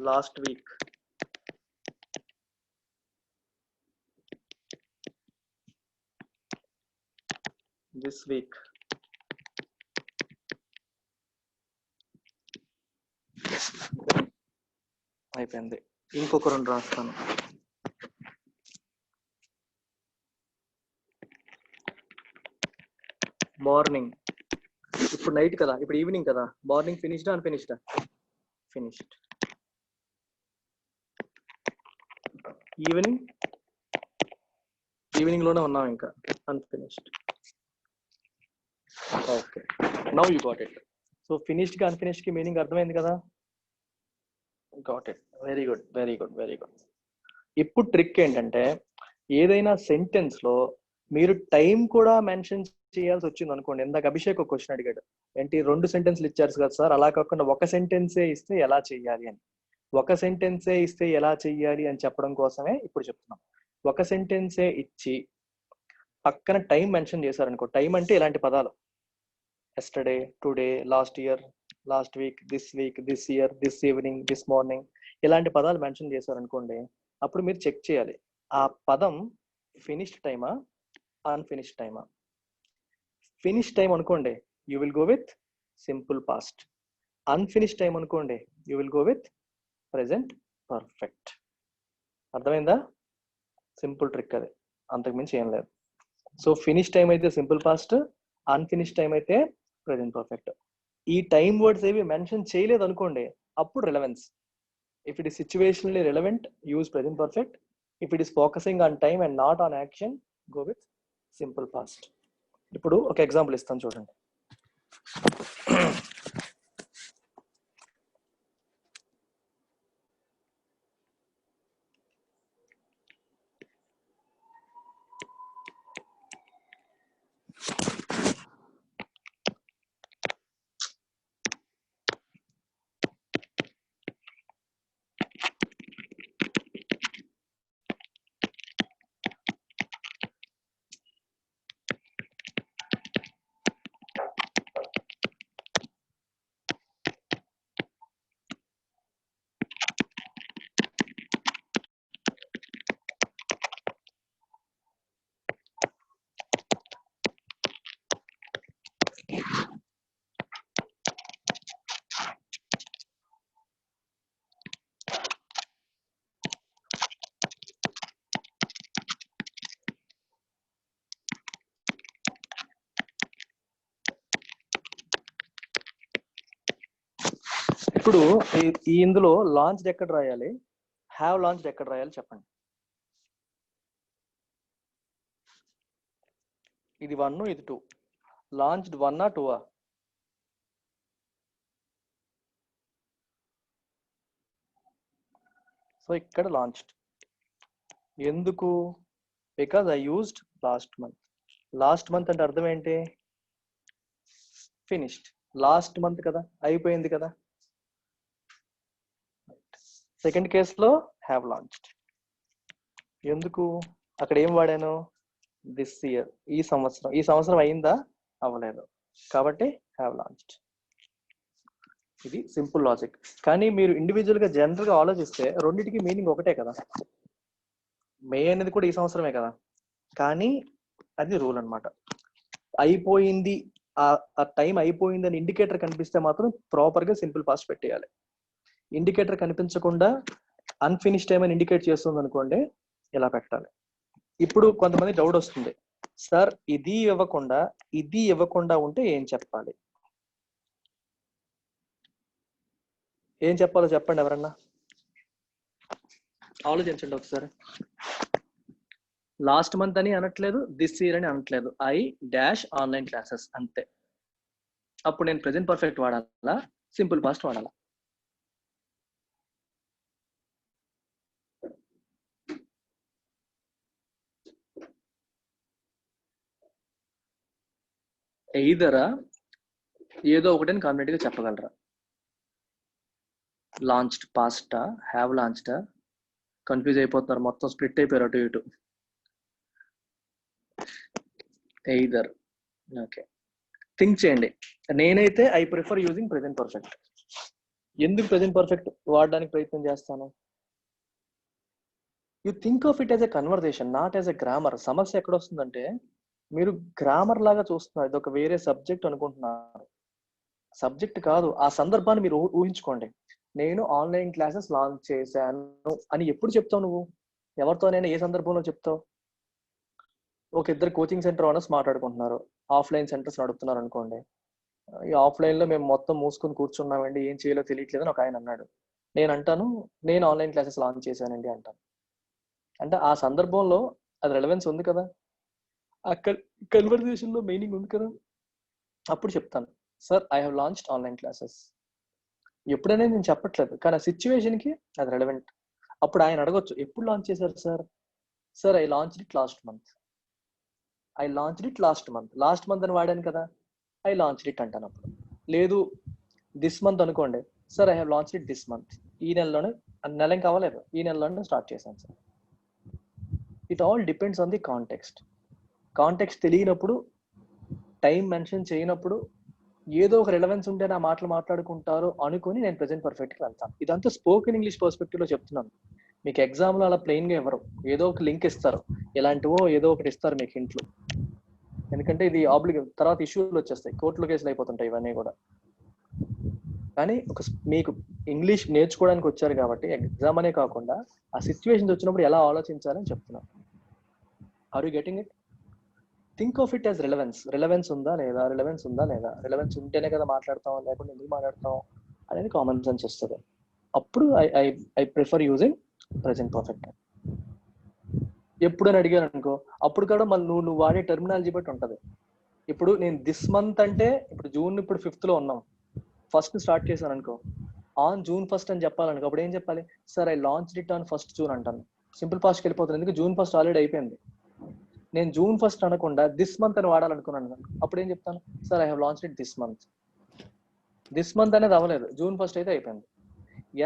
Last week. This week. అయిపోయింది. ఇంకొక రెండు రాస్తాను. మార్నింగ్. ఇప్పుడు నైట్ కదా, ఇప్పుడు ఈవినింగ్ కదా. Morning finished unfinished? Finished. Evening, evening లోనే ఉన్నాం ఇంకా. Unfinished. Okay, now you got it. So finished కి అన్ఫినిష్డ్ కి మీనింగ్ అర్థమైంది కదా? Got it. Very good, very good, very good. ఇప్పుడు ట్రిక్ ఏంటంటే, ఏదైనా సెంటెన్స్ లో మీరు టైం కూడా మెన్షన్ చేయాల్సి వచ్చింది అనుకోండి. ఇందాక అభిషేక్ ఒక క్వశ్చన్ అడిగాడు, ఏంటి 2 సెంటెన్స్లు ఇచ్చారు కదా సార్, అలా కాకుండా ఒక సెంటెన్సే ఇస్తే ఎలా చెయ్యాలి అని. ఒక సెంటెన్సే ఇస్తే ఎలా చెయ్యాలి అని చెప్పడం కోసమే ఇప్పుడు చెప్తున్నాం. ఒక సెంటెన్సే ఇచ్చి పక్కన టైం మెన్షన్ చేశారనుకో. టైం అంటే ఇలాంటి పదాలు, yesterday, today, last year, last week, this week, this year, this evening, this morning, ఇలాంటి పదాలు మెన్షన్ చేశారనుకోండి. అప్పుడు మీరు చెక్ చేయాలి, ఆ పదం ఫినిష్డ్ టైమా అన్ఫినిష్డ్ టైమా. ఫినిష్ టైం అనుకోండి, you will go with simple past. Unfinish time అనుకోండి, you will go with present perfect. అర్థమైందా? సింపుల్ ట్రిక్ అది, అంతకుమించి ఏం లేదు. సో ఫినిష్ టైం అయితే సింపుల్ పాస్ట్, అన్ఫినిష్ టైం అయితే ప్రెసెంట్ పర్ఫెక్ట్. ఈ టైం వర్డ్స్ ఏవి మెన్షన్ చేయలేదు అనుకోండి, అప్పుడు relevance. If it is situationally relevant, use present perfect. If it is focusing on time and not on action, go with simple past. ఇప్పుడు ఒక example ఇస్తాను చూడండి. ఇప్పుడు ఈ ఇందులో లాంచ్డ్ ఎక్కడ రాయాలి, హ్యావ్ లాంచ్డ్ ఎక్కడ రాయాలి చెప్పండి. ఇది 1, ఇది 2. లాంచ్డ్ 1ఆ 2ఆ? సో ఇక్కడ లాంచ్డ్. ఎందుకు? Because I used last month. Last month అంటే అర్థం ఏంటి? ఫినిష్డ్. లాస్ట్ మంత్ కదా, అయిపోయింది కదా. సెకండ్ కేసులో హ్యావ్ లాంచ్డ్. ఎందుకు? అక్కడ ఏం వాడాను? దిస్ ఇయర్, ఈ సంవత్సరం. ఈ సంవత్సరం అయిందా? అవ్వలేదు, కాబట్టి హ్యావ్ లాంచ్డ్. ఇది సింపుల్ లాజిక్. కానీ మీరు ఇండివిజువల్ గా జనరల్ గా ఆలోచిస్తే రెండింటికి మీనింగ్ ఒకటే కదా. మే అనేది కూడా ఈ సంవత్సరమే కదా, కానీ అది రూల్ అన్నమాట. అయిపోయింది ఆ టైం అయిపోయిందని ఇండికేటర్ కనిపిస్తే మాత్రం ప్రాపర్ గా సింపుల్ పాస్ట్ పెట్టేయాలి. ఇండికేటర్ కనిపించకుండా అన్ఫినిష్ టైం అని ఇండికేట్ చేస్తుంది అనుకోండి, ఇలా పెట్టాలి. ఇప్పుడు కొంతమంది డౌట్ వస్తుంది, సార్ ఇది ఇవ్వకుండా ఉంటే ఏం చెప్పాలి? ఏం చెప్పాలో చెప్పండి ఎవరన్నా, ఆలోచించండి ఒకసారి. లాస్ట్ మంత్ అని అనట్లేదు, దిస్ ఇయర్ అని అనట్లేదు, ఐ డాష్ ఆన్లైన్ క్లాసెస్ అంతే. అప్పుడు నేను ప్రెజెంట్ పర్ఫెక్ట్ వాడాలా, సింపుల్ పాస్ట్ వాడాలా? ఎయిదరా ఏదో ఒకటి కాన్ఫిడెంట్ గా చెప్పగలరా? లాంచ్డ్ పాస్టా, హ్యావ్ లాంచ్డా? కన్ఫ్యూజ్ అయిపోతున్నారు, మొత్తం స్ప్లిట్ అయిపోయారు అటు ఇటు. ఎయిదర్. ఓకే, థింక్ చేయండి. నేనైతే I prefer using present perfect. ఎందుకు ప్రెజెంట్ పర్ఫెక్ట్ వాడడానికి ప్రయత్నం చేస్తాను? You think of it as a conversation, not as a grammar. సమస్య ఎక్కడ వస్తుందంటే, మీరు గ్రామర్ లాగా చూస్తున్నారు, ఇది ఒక వేరే సబ్జెక్ట్ అనుకుంటున్నారు. సబ్జెక్ట్ కాదు, ఆ సందర్భాన్ని మీరు ఊహించుకోండి. నేను ఆన్లైన్ క్లాసెస్ లాంచ్ చేశాను అని ఎప్పుడు చెప్తావు నువ్వు? ఎవరితోనైనా ఏ సందర్భంలో చెప్తావు? ఒక ఇద్దరు కోచింగ్ సెంటర్ ఓనర్స్ మాట్లాడుకుంటున్నారు, ఆఫ్లైన్ సెంటర్స్ నడుపుతున్నారు అనుకోండి. ఈ ఆఫ్లైన్ లో మేము మొత్తం మూసుకొని కూర్చున్నామండి, ఏం చేయాలో తెలియట్లేదు అని ఒక ఆయన అన్నాడు. నేను అంటాను, నేను ఆన్లైన్ క్లాసెస్ లాంచ్ చేశానండి అంటాను. అంటే ఆ సందర్భంలో అది రెలవెన్స్ ఉంది కదా, ఆ కన్వర్జేషన్ లో మీనింగ్ ఉంది కదా. అప్పుడు చెప్తాను, sir I have launched online classes. ఎప్పుడైనా నేను చెప్పట్లేదు, కానీ ఆ సిచ్యువేషన్ కి అది రెలవెంట్. అప్పుడు ఆయన అడగొచ్చు, ఎప్పుడు లాంచ్ చేశారు sir? Sir I launched it last month. I launched it last month. Last month అని వాడాను కదా, ఐ లాంచ్డ్ ఇట్ అంటాను. అప్పుడు లేదు, దిస్ మంత్ అనుకోండి, sir I have launched it this month. ఈ నెలలోనే, నెల ఏం కావాలేదు, ఈ నెలలోనే స్టార్ట్ చేశాను sir. It all depends on the context. Context తెలియనప్పుడు, టైం మెన్షన్ చేయనప్పుడు, ఏదో ఒక రిలవెన్స్ ఉంటే నా మాటలు మాట్లాడుకుంటారు అనుకుని నేను ప్రెజెంట్ పర్ఫెక్ట్కి వెళ్తాను. ఇదంతా స్పోకెన్ ఇంగ్లీష్ పర్స్పెక్టివ్ లో చెప్తున్నాను. మీకు ఎగ్జామ్లో అలా ప్లెయిన్ గా ఇవ్వరు, ఏదో ఒక లింక్ ఇస్తారు, ఇలాంటివో ఏదో ఒకటి ఇస్తారు మీకు ఇంట్లో. ఎందుకంటే ఇది తర్వాత ఇష్యూలు వచ్చేస్తాయి, కోర్టులో కేసులు అయిపోతుంటాయి ఇవన్నీ కూడా. కానీ మీకు ఇంగ్లీష్ నేర్చుకోవడానికి వచ్చారు కాబట్టి ఎగ్జామ్ అనే కాకుండా ఆ సిచ్యువేషన్స్ వచ్చినప్పుడు ఎలా ఆలోచించాలని చెప్తున్నాను. Are you getting it? Think of it as relevance. Relevance ఉందా లేదా, రిలవెన్స్ ఉందా లేదా, రిలవెన్స్ ఉంటేనే కదా మాట్లాడతాం, లేకుండా ఎందుకు మాట్లాడతాం అనేది కామన్ సెన్స్ వస్తుంది. అప్పుడు I prefer using present perfect. ఎప్పుడని అడిగాను అనుకో, అప్పుడు కూడా మళ్ళీ నువ్వు వాడే టెర్మినాలజీ బట్టి ఉంటుంది. ఇప్పుడు నేను దిస్ మంత్ అంటే, ఇప్పుడు జూన్ ఇప్పుడు 5th లో ఉన్నాం, ఫస్ట్ స్టార్ట్ చేశాను అనుకో, ఆన్ June 1st అని చెప్పాలనుకో, అప్పుడు ఏం చెప్పాలి? Sir I launched it on 1st June అంటాను. సింపుల్ పాస్ట్కి వెళ్ళిపోతుంది, ఎందుకు June 1st ఆల్రెడీ అయిపోయింది. నేను June 1st అనకుండా దిస్ మంత్ అని వాడాలనుకున్నాను, అప్పుడు ఏం చెప్తాను? Sir I have launched it this month. This month అనేది అవ్వలేదు, June 1st అయితే అయిపోయింది.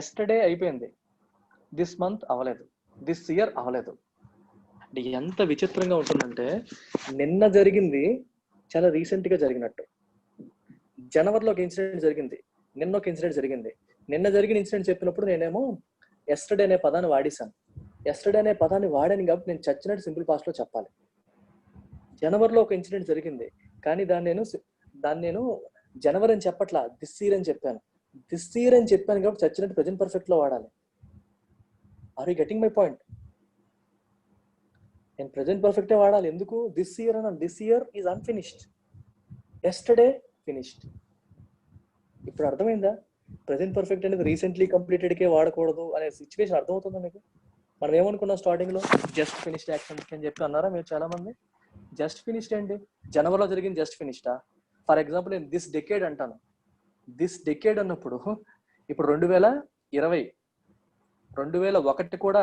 ఎస్టర్డే అయిపోయింది, దిస్ మంత్ అవ్వలేదు, దిస్ ఇయర్ అవ్వలేదు. అంటే ఎంత విచిత్రంగా ఉంటుందంటే, నిన్న జరిగింది చాలా రీసెంట్ గా జరిగినట్టు. జనవరిలో ఒక ఇన్సిడెంట్ జరిగింది, నిన్న ఒక ఇన్సిడెంట్ జరిగింది. నిన్న జరిగిన ఇన్సిడెంట్ చెప్పినప్పుడు నేనేమో ఎస్టర్డే అనే పదాన్ని వాడేశాను. ఎస్టర్డే అనే పదాన్ని వాడాను కాబట్టి నేను చచ్చినట్టు సింపుల్ పాస్ట్ లో చెప్పాలి. జనవరిలో ఒక ఇన్సిడెంట్ జరిగింది, కానీ దాన్ని నేను జనవరి అని చెప్పట్లా, దిస్ ఇయర్ అని చెప్పాను. దిస్ ఇయర్ అని చెప్పాను కాబట్టి చచ్చినట్టు ప్రెజెంట్ పర్ఫెక్ట్ లో వాడాలి. Are you getting my point? నేను ప్రెజెంట్ పర్ఫెక్టే వాడాలి. ఎందుకు? దిస్ ఇయర్ అన్నాను, this year is unfinished, yesterday finished. ఇప్పుడు అర్థమైందా? ప్రెజెంట్ పర్ఫెక్ట్ అనేది రీసెంట్లీ కంప్లీటెడ్ కే వాడకూడదు అనే సిచ్యువేషన్ అర్థమవుతుందా మీకు? మనం ఏమనుకున్నాం స్టార్టింగ్ లో, జస్ట్ ఫినిష్డ్ యాక్షన్ అని చెప్పి అన్నారా మీరు చాలా మంది? జస్ట్ ఫినిష్డ్ ఏంటి? జనవరిలో జరిగింది జస్ట్ ఫినిష్డా? ఫర్ ఎగ్జాంపుల్ నేను దిస్ డెకేడ్ అంటాను. దిస్ డెకేడ్ అన్నప్పుడు ఇప్పుడు 2020, 2001 కూడా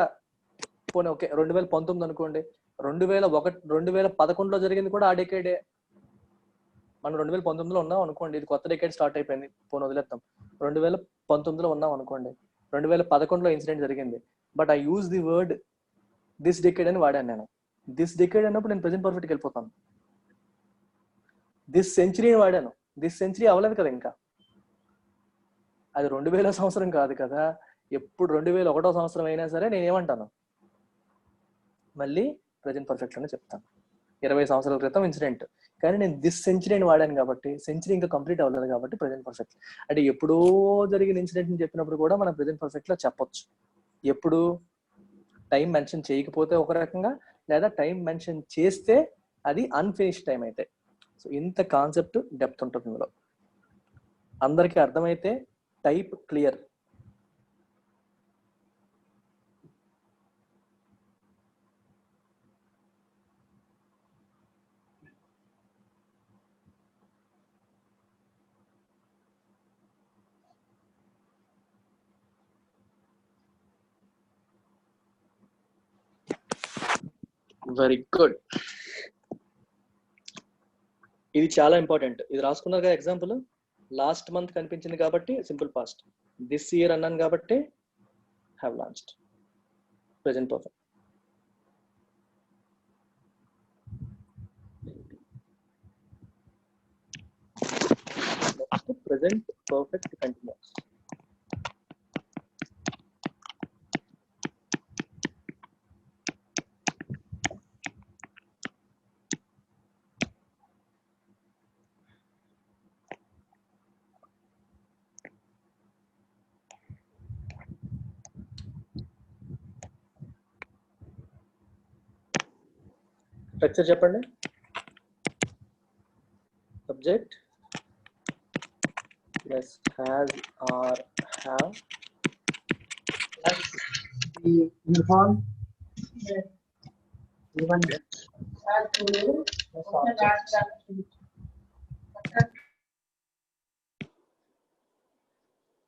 పోనీ ఓకే, 2019 అనుకోండి, 2011లో జరిగింది కూడా ఆ డెకేడే. మనం 2019లో ఉన్నాం అనుకోండి, ఇది కొత్త డెకేడ్ స్టార్ట్ అయిపోయింది, పోనీ వదిలేస్తాం. 2019లో ఉన్నాం అనుకోండి, 2011లో ఇన్సిడెంట్ జరిగింది, but I use the word this decade అని వాడాను నేను. దిస్ డెకేడ్ అన్నప్పుడు నేను ప్రెజెంట్ పర్ఫెక్ట్కి వెళ్ళిపోతాను. దిస్ సెంచరీ అని వాడాను, దిస్ సెంచరీ అవ్వలేదు కదా ఇంకా, అది 2000 సంవత్సరం కాదు కదా. ఎప్పుడు 2001వ సంవత్సరం అయినా సరే నేను ఏమంటాను, మళ్ళీ ప్రెజెంట్ పర్ఫెక్ట్ లోనే చెప్తాను. 20 సంవత్సరాల క్రితం ఇన్సిడెంట్, కానీ నేను దిస్ సెంచరీ అని వాడాను కాబట్టి సెంచరీ ఇంకా కంప్లీట్ అవ్వలేదు కాబట్టి ప్రెజెంట్ పర్ఫెక్ట్. అంటే ఎప్పుడో జరిగిన ఇన్సిడెంట్ ని చెప్పినప్పుడు కూడా మనం ప్రెజెంట్ పర్ఫెక్ట్ లో చెప్పొచ్చు. ఎప్పుడు టైం మెన్షన్ చేయకపోతే ఒక రకంగా, లేదా టైం మెన్షన్ చేస్తే అది అన్ఫినిష్డ్ టైం అయితే. సో ఇంత కాన్సెప్ట్ డెప్త్ ఉంటుంది ఇందులో. అందరికీ అర్థమైతే టైప్ క్లియర్. Very good. ఇది చాలా ఇంపార్టెంట్. ఇది రాసుకున్నారు కదా ఎగ్జాంపుల్. లాస్ట్ మంత్ కనిపించింది కాబట్టి సింపుల్ పాస్ట్, దిస్ ఇయర్ అన్నాను కాబట్టి have launched, present perfect. Present perfect continuous. Structure చెప్పండి. Subject plus has or have Inform. Even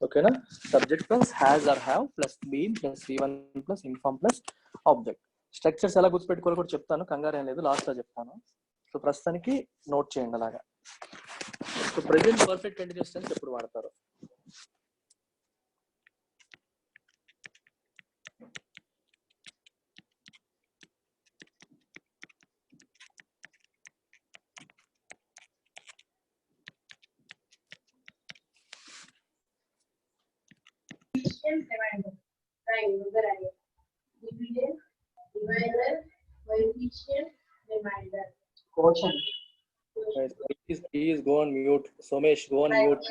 ఓకేనా. Subject plus has or have plus been plus V1 plus inform plus object. Structures ఎలా గుర్తుపెట్టుకోవాలో కూడా చెప్తాను, కంగారు ఏం లేదు, లాస్ట్ లో చెప్తాను. సో ప్రస్తుతానికి నోట్ చేయండి అలాగా. So present perfect continuous tense ఎప్పుడు వాడతారు? Reminder. Right, right. Dividend, divisor, coefficient, reminder. quotient. He is go on mute. Somesh, go on mute.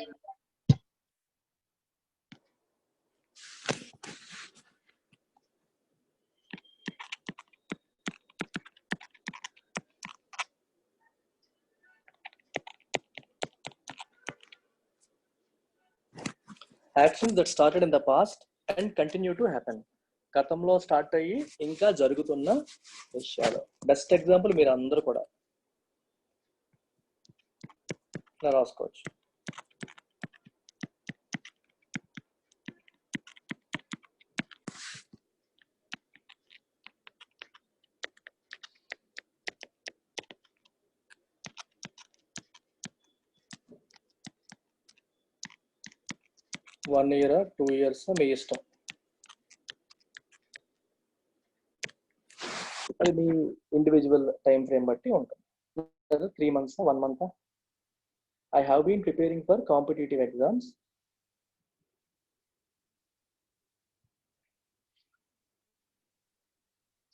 Actions that started in the past and continue to happen. గతంలో start అయ్యి ఇంకా జరుగుతున్న విషయాలు. Best example మీరు అందరూ కూడా ఇలా రాసుకోవచ్చు. వన్ ఇయర్ 2 years మీ ఇష్టం, అది మీ ఇండివిజువల్ టైం ఫ్రేమ్ బట్టి ఉంటుంది. 3 months 1 month. I have been preparing for competitive exams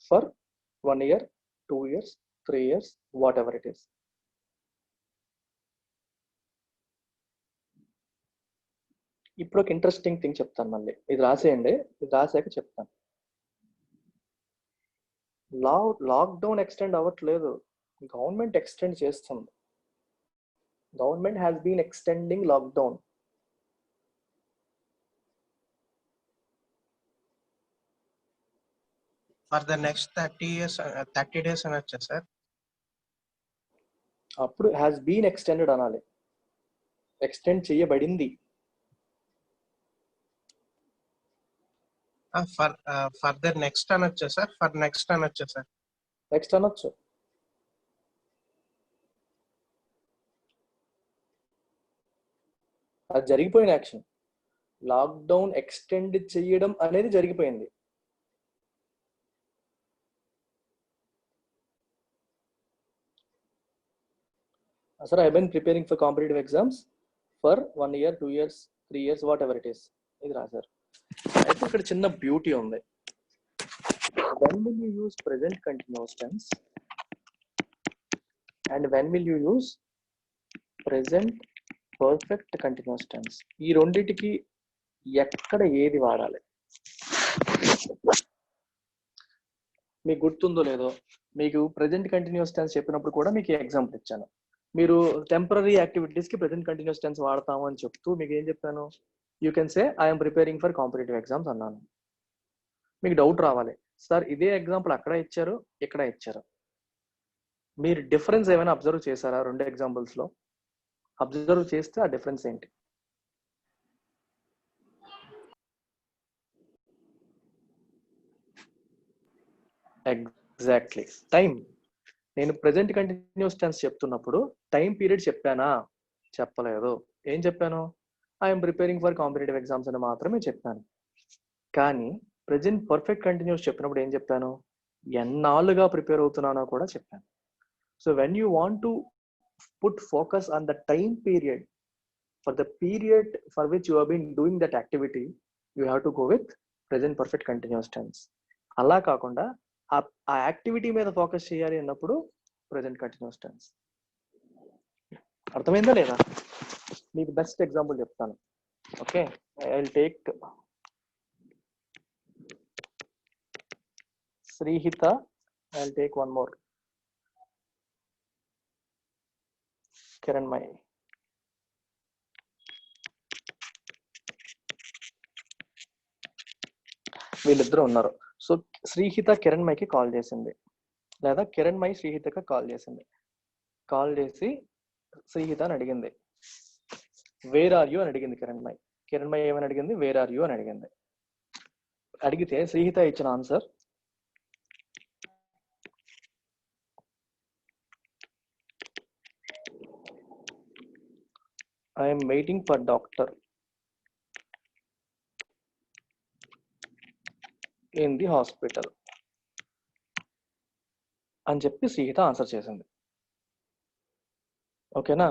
for 1 year, 2 years, 3 years, whatever it is. ఇప్పుడు ఒక ఇంట్రెస్టింగ్ థింగ్ చెప్తాను, మళ్ళీ ఇది రాసేయండి, ఇది రాసాక చెప్తాను. లాక్డౌన్ ఎక్స్టెండ్ అవ్వట్లేదు, గవర్నమెంట్ ఎక్స్టెండ్ చేస్తుంది. Government has been extending lockdown. For the next 30 days అనొచ్చా సార్? అప్పుడు హ్యాస్ బీన్ ఎక్స్టెండెడ్ అనాలి, ఎక్స్టెండ్ చేయబడింది. ఫర్దర్ నెక్స్ట్ అనొచ్చా సార్? ఫర్ నెక్స్ట్ అనొచ్చా సార్? నెక్స్ట్ అనొచ్చు. అది జరిగిపోయిన యాక్షన్. లాక్డౌన్ ఎక్స్టెండ్ చేయడం అనేది జరిగిపోయింది. Sir, I have been preparing for competitive exams for 1 year, 2 years, 3 years, whatever it is. ఇది రాశారు. అయితే ఇక్కడ చిన్న బ్యూటీ ఉంది. When will you use present continuous tense? And when will you use present perfect continuous tense. ఈ రెండిటికి ఎక్కడ ఏది వాడాలి మీకు గుర్తుందో లేదో, మీకు ప్రెసెంట్ కంటిన్యూస్ టెన్స్ చెప్పినప్పుడు కూడా మీకు ఎగ్జాంపుల్ ఇచ్చాను. మీరు టెంపరీ యాక్టివిటీస్ కి ప్రెసెంట్ కంటిన్యూస్ టెన్స్ వాడతాము అని చెప్తూ మీకు ఏం చెప్పాను, you can say I'm preparing for competitive exams అన్నాను. మీకు డౌట్ రావాలి, సార్ ఇదే ఎగ్జాంపుల్ అక్కడ ఇచ్చారు ఇక్కడ ఇచ్చారు, మీరు డిఫరెన్స్ ఏమైనా అబ్జర్వ్ చేశారా రెండు ఎగ్జాంపుల్స్ లో? అబ్జర్వ్ చేస్తే ఆ డిఫరెన్స్ ఏంటి? Exactly time. నేను ప్రెసెంట్ కంటిన్యూస్ టెన్స్ చెప్తున్నప్పుడు టైం పీరియడ్ చెప్పానా? చెప్పలేదు. ఏం చెప్పాను? I'm preparing for competitive exams అని మాత్రమే చెప్పాను. కానీ ప్రెసెంట్ పర్ఫెక్ట్ కంటిన్యూస్ చెప్పినప్పుడు ఏం చెప్పాను? ఎన్నాళ్ళుగా ప్రిపేర్ అవుతున్నానో కూడా చెప్పాను. So when you want to put focus on the time period for the period for which you have been doing that activity, you have to go with present perfect continuous tense. అలా కాకుండా ఆ activity మీద focus చేయాలి అన్నప్పుడు present continuous tense. అర్థమైందా లేదా? మీకు best example చెప్తాను. Okay, I will take Sreehitha. I will take one more, Kiranmayi. వీళ్ళిద్దరూ ఉన్నారు. సో శ్రీహిత కిరణ్మయికి కాల్ చేసింది, లేదా కిరణ్మయి శ్రీహితకి కాల్ చేసింది. కాల్ చేసి శ్రీహిత అని అడిగింది, వేర్ ఆర్ యూ అని అడిగింది కిరణ్మయి. కిరణ్మయి ఏమని అడిగింది? వేర్ ఆర్ యూ అని అడిగింది. అడిగితే శ్రీహిత ఇచ్చిన answer, I'm waiting for doctor in the hospital అని చెప్పి శ్రీహిత ఆన్సర్ చేసింది. ఓకేనా?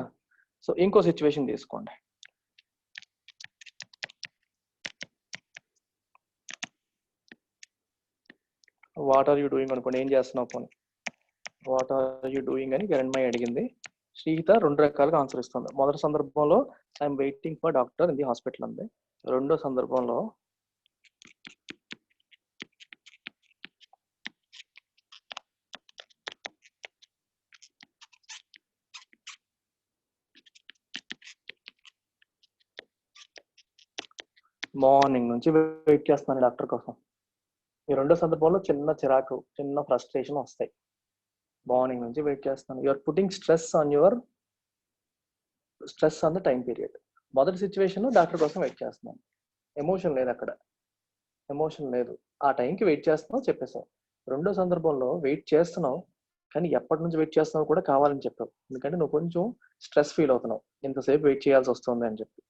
సో ఇంకో సిచ్యువేషన్ తీసుకోండి. వాట్ ఆర్ యూ డూయింగ్ అనుకోండి. ఏం చేస్తున్నావు పోనీ, వాట్ ఆర్ యూ డూయింగ్ అని కిరణ్మయి అడిగింది. శ్రీహిత రెండు రకాలుగా ఆన్సర్ ఇస్తుంది. మొదటి సందర్భంలో I'm waiting for doctor in the hospital అంది. రెండో సందర్భంలో మార్నింగ్ నుంచి వెయిట్ చేస్తున్నాను డాక్టర్ కోసం. ఈ రెండో సందర్భంలో చిన్న చిరాకు, చిన్న ఫ్రస్ట్రేషన్ వస్తాయి. మార్నింగ్ నుంచి వెయిట్ చేస్తున్నాను. You're putting stress on the time period. మొదటి సిచ్యువేషన్ డాక్టర్ కోసం వెయిట్ చేస్తున్నాను, ఎమోషన్ లేదు, అక్కడ ఎమోషన్ లేదు, ఆ టైంకి వెయిట్ చేస్తున్నావు చెప్పేసావు. రెండో సందర్భంలో వెయిట్ చేస్తున్నావు, కానీ ఎప్పటి నుంచి వెయిట్ చేస్తున్నావు కూడా కావాలని చెప్పావు. ఎందుకంటే నువ్వు కొంచెం స్ట్రెస్ ఫీల్ అవుతున్నావు, ఇంతసేపు వెయిట్ చేయాల్సి వస్తుంది అని చెప్పి.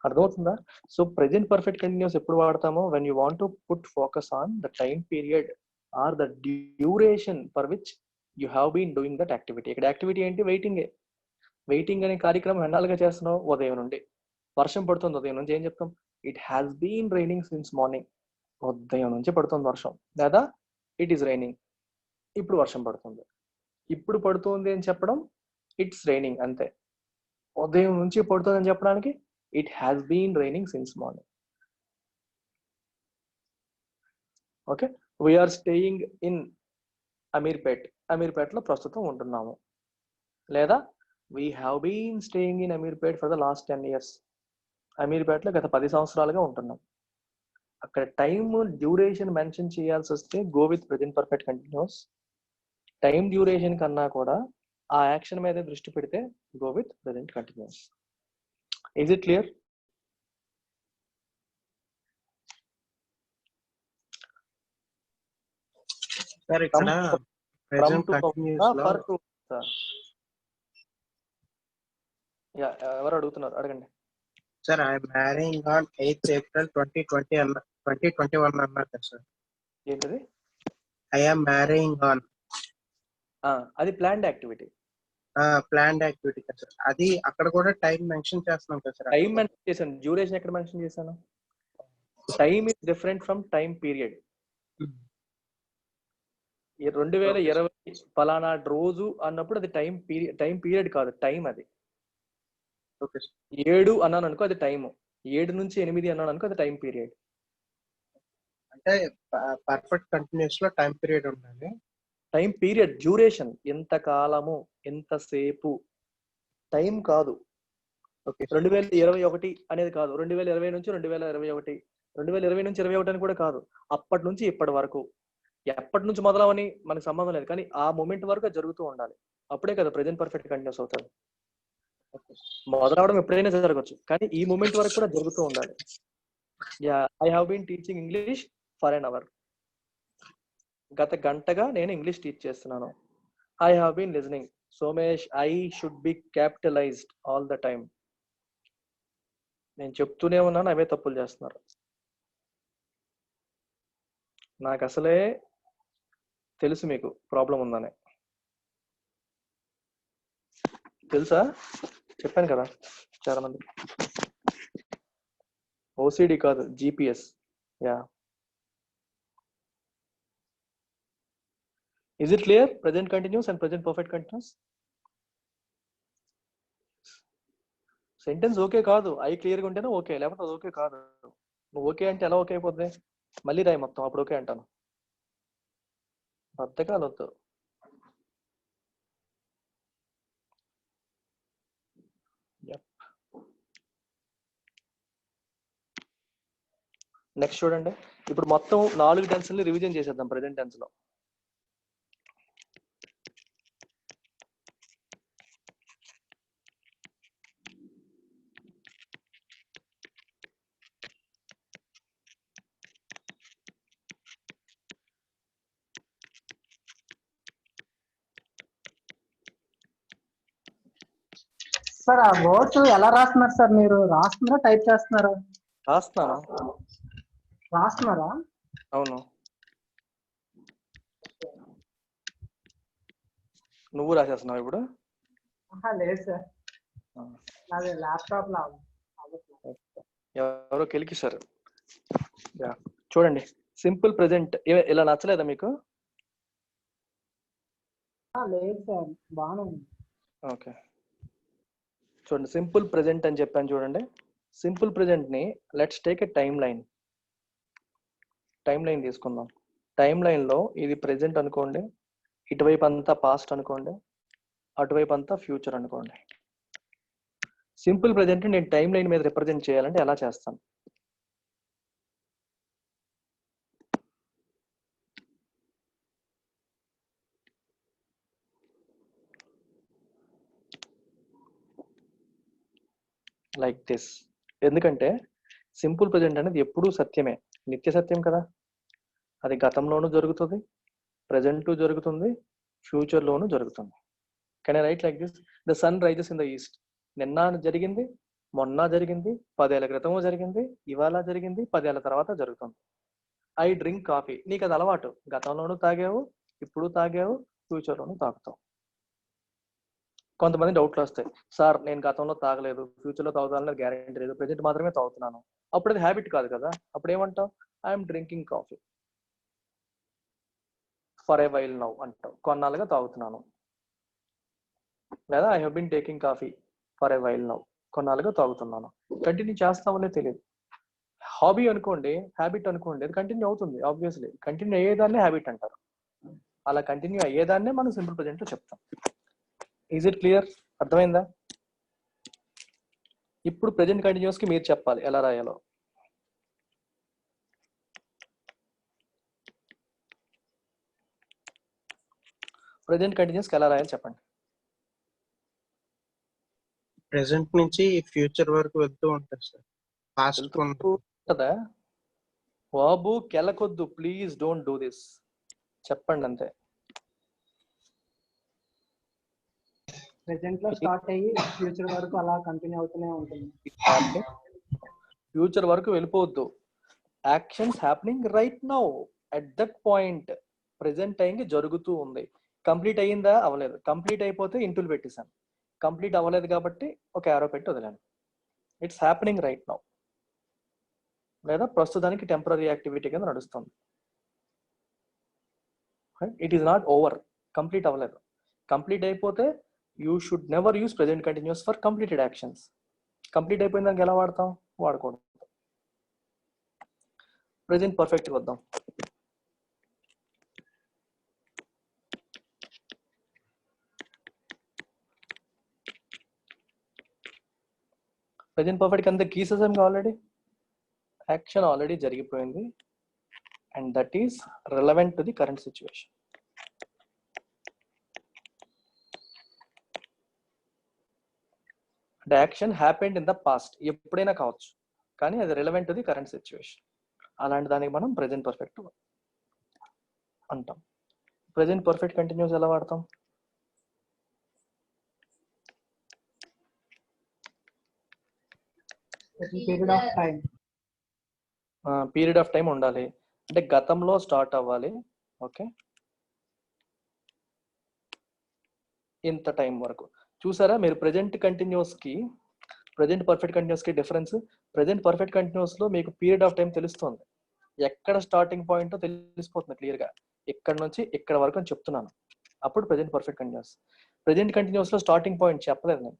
అర్థమవుతుందా? సో ప్రెసెంట్ పర్ఫెక్ట్ కంటిన్యూస్ ఎప్పుడు వాడతామో, when you want to put focus on the time period or the duration for which you have been doing that activity. ఇక్కడ యాక్టివిటీ ఏంటి? వెయిటింగే. వెయిటింగ్ అనే కార్యక్రమం ఎన్నాళ్ళుగా చేస్తున్నావు? ఉదయం నుండి. వర్షం పడుతుంది, ఉదయం నుంచి ఏం చెప్తాం? It has been raining since morning. ఉదయం నుంచి పడుతుంది వర్షం, లేదా ఇట్ ఈస్ రైనింగ్, ఇప్పుడు వర్షం పడుతుంది. ఇప్పుడు పడుతుంది అని చెప్పడం ఇట్స్ రైనింగ్ అంతే. ఉదయం నుంచి పడుతుంది అని చెప్పడానికి it has been raining since morning. Okay, we are staying in Ameerpet. అమీర్పేటలో ప్రస్తుతం ఉంటున్నాము. లేదా we have been staying in Ameerpet for the last 10 years. అమీర్పేటలో గత 10 సంవత్సరాలుగా ఉంటున్నాం. అక్కడ టైమ్ డ్యూరేషన్ మెన్షన్ చేయాల్సి వస్తే go with present perfect continuous. Time duration కన్నా కూడా ఆ యాక్షన్ మీద దృష్టి పెడితే go with present continuous. Is it clear? Sir ఇక్కడ ప్రెజెంట్ కంటిన్యూస్ లో ఎవరు అడుగుతున్నారు? అడగండి. Sir I'm marrying on 8th April 2021 అన్నారు కదా సార్. ఏంటిది? ఐఎమ్ మ్యారీయింగ్ ఆన్, అది ప్లాన్డ్ యాక్టివిటీ. ప్లాన్డ్ యాక్టివిటీ కదా సార్. అది అక్కడ కూడా టైం మెన్షన్ చేస్తున్నాం కదా సార్. టైం మెన్షన్ చేశాను, డ్యూరేషన్ ఎక్కడ మెన్షన్ చేశాను? Time is different from time period. 2020 పలానా రోజు అన్నప్పుడు అది టైం పీరియడ్ కాదు, టైం అది. Okay sir. 7 అన్నాను అనుకో అది టైము, 7 నుంచి 8 అన్నాను అనుకో అది టైం పీరియడ్. అంటే పర్ఫెక్ట్ కంటిన్యూస్ లో టైం పీరియడ్ ఉండాలి. టైం పీరియడ్ డ్యూరేషన్, ఎంత కాలము, ఎంతసేపు, టైం కాదు. ఓకే 2021 అనేది కాదు, 2020 నుంచి 2021, 2020 నుంచి 21 అని కూడా కాదు, అప్పటి నుంచి ఇప్పటి వరకు. ఎప్పటి నుంచి మొదలవని మనకు సంబంధం లేదు, కానీ ఆ మూమెంట్ వరకు అది జరుగుతూ ఉండాలి. అప్పుడే కదా ప్రెజెంట్ పర్ఫెక్ట్ కంటిన్యూస్ అవుతుంది. మొదలవడం ఎప్పుడైనా జరగచ్చు, కానీ ఈ మూమెంట్ వరకు కూడా జరుగుతూ ఉండాలి. Yeah, I have been teaching English for an hour. గత గంటగా నేను ఇంగ్లీష్ టీచ్ చేస్తున్నాను. I have been listening. Somesh, I should be capitalized all the time. నేను చెప్తూనే ఉన్నాను, అవే తప్పులు చేస్తున్నారు. నాకు అసలే తెలుసు మీకు ప్రాబ్లం ఉందని. తెలుసా? చెప్పాను కదా చాలా మంది. ఓసిడి కాదు, GPS. Yeah, is it clear? Present continuous and present perfect continuous. Sentence okay కాదు, ఐ క్లియర్గా ఉంటేనే ఓకే, లేకపోతే అది ఓకే కాదు. నువ్వు ఓకే అంటే ఎలా ఓకే అయిపోద్ది? మళ్ళీ రాయి మొత్తం, అప్పుడు ఓకే అంటాను. బద్ధకాలు వద్దు. నెక్స్ట్ చూడండి, ఇప్పుడు మొత్తం 4 టెన్స్ని రివిజన్ చేసేద్దాం ప్రెజెంట్ టెన్స్ లో. సార్ ఆ వర్డ్స్ ఎలా రాస్తున్నారు సార్? మీరు రాస్తున్నారా టైప్ చేస్తున్నారా? రాస్తున్నాను. రాస్తున్నారా? అవును. నువ్వు రాసేస్తున్నావు ఇప్పుడు? లేదు సార్, నాది ల్యాప్టాప్ లా ఎవరో కెలికిస్తారు. యా, చూడండి, సింపుల్ ప్రెజెంట్ ఇలా నచ్చలేదా మీకు? లేదు సార్, బాగానే ఉంది. ఓకే, చూడండి, సింపుల్ ప్రెజెంట్ అని చెప్పాను చూడండి. సింపుల్ ప్రెజెంట్ ని let's take a time line. Time line తీసుకుందాం. టైమ్ లైన్ లో ఇది ప్రెజెంట్ అనుకోండి, ఇటువైపు అంతా పాస్ట్ అనుకోండి, అటువైపు అంతా ఫ్యూచర్ అనుకోండి. సింపుల్ ప్రెజెంట్ నేను టైమ్ లైన్ మీద రిప్రజెంట్ చేయాలంటే ఎలా చేస్తాను? Like this. ఎందుకంటే సింపుల్ ప్రెజెంట్ అనేది ఎప్పుడూ సత్యమే, నిత్య సత్యం కదా. అది గతంలోనూ జరుగుతుంది, ప్రెజెంట్ జరుగుతుంది, ఫ్యూచర్ లోనూ జరుగుతుంది. Can I write like this? The sun rises in the east. నిన్న జరిగింది, మొన్న జరిగింది, 10 ఏళ్ల క్రితము జరిగింది, ఇవాళ జరిగింది, 10 ఏళ్ల తర్వాత జరుగుతుంది. I drink coffee. నీకు అది అలవాటు, గతంలోనూ తాగావు, ఇప్పుడు తాగావు, ఫ్యూచర్ లోనూ తాగుతావు. కొంతమంది డౌట్లు వస్తాయి, సార్ నేను గతంలో తాగలేదు, ఫ్యూచర్ లో తాగుతానని గ్యారెంటీ లేదు, ప్రెజెంట్ మాత్రమే తాగుతున్నాను. అప్పుడు అది హ్యాబిట్ కాదు కదా. అప్పుడు ఏమంటావు? I'm drinking coffee for a while now అంటావు, కొన్నాళ్ళుగా తాగుతున్నాను. లేదా I have been taking coffee for a while now, కొన్నాళ్ళుగా తాగుతున్నాను. కంటిన్యూ చేస్తామనే తెలియదు. హాబీ అనుకోండి, హ్యాబిట్ అనుకోండి, అది కంటిన్యూ అవుతుంది. ఆబ్వియస్లీ కంటిన్యూ అయ్యేదాన్నే హ్యాబిట్ అంటారు. అలా కంటిన్యూ అయ్యేదాన్నే మనం సింపుల్ ప్రెజెంట్ లో చెప్తాం. Is it clear? అర్థమైందా? ఇప్పుడు ప్రెజెంట్ కంటిన్యూస్ కి మీరు చెప్పాలి ఎలా రాయాలో. ప్రెజెంట్ కంటిన్యూస్ కి ఎలా రాయాలి చెప్పండి. ప్రెసెంట్ నుంచి ఫ్యూచర్ వరకు వెళ్తూ ఉంటుంది సార్. పాస్ట్ కదా బాబు, కెలకొద్దు ప్లీజ్, డోంట్ డూ దిస్. చెప్పండి అంతే. ప్రెజెంట్ లో స్టార్ట్ అయ్యి ఫ్యూచర్ వరకు అలా కంటిన్యూ అవుతూనే ఉంటుంది. ఫ్యూచర్ వరకు వెళ్ళిపోవద్దు. Actions happening right now at that point. Present టైంకి జరుగుతూ ఉంది. కంప్లీట్ అయ్యిందా? అవ్వలేదు. కంప్లీట్ అయిపోతే ఇంటులు పెట్టేశాను. కంప్లీట్ అవ్వలేదు కాబట్టి ఒక యారో పెట్టి వదిలాను. ఇట్స్ హ్యాపెనింగ్ రైట్ నౌ, లేదా ప్రస్తుతానికి టెంపరీ యాక్టివిటీ కింద నడుస్తుంది. It is not over, complete అవ్వలేదు. కంప్లీట్ అయిపోతే you should never use present continuous for completed actions. Complete అయిపోయిన దానికి ఎలా వాడతాం? వాడకూడదు. ప్రెజెంట్ పర్ఫెక్ట్ వద్దాం. ప్రెజెంట్ పర్ఫెక్ట్ అంతా గీసేసాం ఆల్రెడీ. యాక్షన్ ఆల్రెడీ జరిగిపోయింది and that is relevant to the current situation. The action happened in the past, ఎప్పుడైనా కావచ్చు, కానీ అది relevant to the current situation. అలాంటి దానికి మనం ప్రెజెంట్ పర్ఫెక్ట్ అంటాం. ప్రెజెంట్ పర్ఫెక్ట్ కంటిన్యూస్ ఎలా వాడతాం? Period of time. Period of time ఉండాలి, అంటే గతంలో స్టార్ట్ అవ్వాలి. ఓకే, ఇంత టైం వరకు. చూసారా మీరు ప్రెజెంట్ కంటిన్యూస్ కి ప్రెజెంట్ పర్ఫెక్ట్ కంటిన్యూస్ కి డిఫరెన్స్? ప్రెజెంట్ పర్ఫెక్ట్ కంటిన్యూస్ లో మీకు పీరియడ్ ఆఫ్ టైం తెలుస్తుంది, ఎక్కడ స్టార్టింగ్ పాయింట్ తెలిసిపోతుంది క్లియర్ గా. ఇక్కడ నుంచి ఇక్కడ వరకు అని చెప్తున్నాను, అప్పుడు present perfect continuous. Present continuous లో స్టార్టింగ్ పాయింట్ చెప్పలేదు నేను,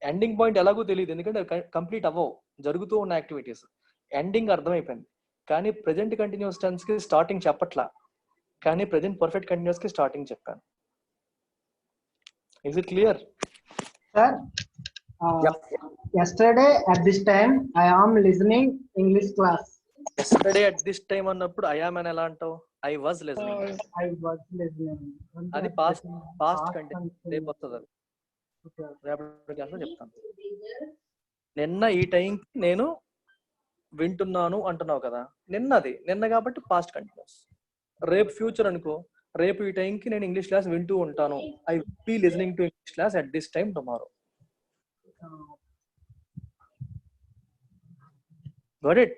ఎండింగ్ పాయింట్ ఎలాగో తెలియదు, ఎందుకంటే కంప్లీట్ అవ్వవు, జరుగుతూ ఉన్న యాక్టివిటీస్. ఎండింగ్ అర్థమైపోయింది, కానీ ప్రెజెంట్ కంటిన్యూస్ టెన్స్ కి స్టార్టింగ్ చెప్పట్లా, కానీ ప్రెజెంట్ పర్ఫెక్ట్ కంటిన్యూస్ కి స్టార్టింగ్ చెప్పాను. Is it clear? Sir, yesterday at this time I am listening English class. Yesterday at this time అన్నప్పుడు ఐ యామ్ అని ఎలా అంటావు? I was listening. I was listening. అది పాస్ట్ కంటిన్యూస్, రేపు వస్తుంది అది, రేపటి క్లాస్ లో చెప్తాను. నిన్న ఈ టైంకి నేను వింటున్నాను అంటున్నావు కదా, నిన్న కాబట్టి పాస్ట్ కంటిన్యూస్. రేపు ఫ్యూచర్ అనుకో, రేపు ఈ టైంకి నేను ఇంగ్లీష్ క్లాస్ వింటూ ఉంటాను. I will be listening to English class at this time tomorrow. Got it?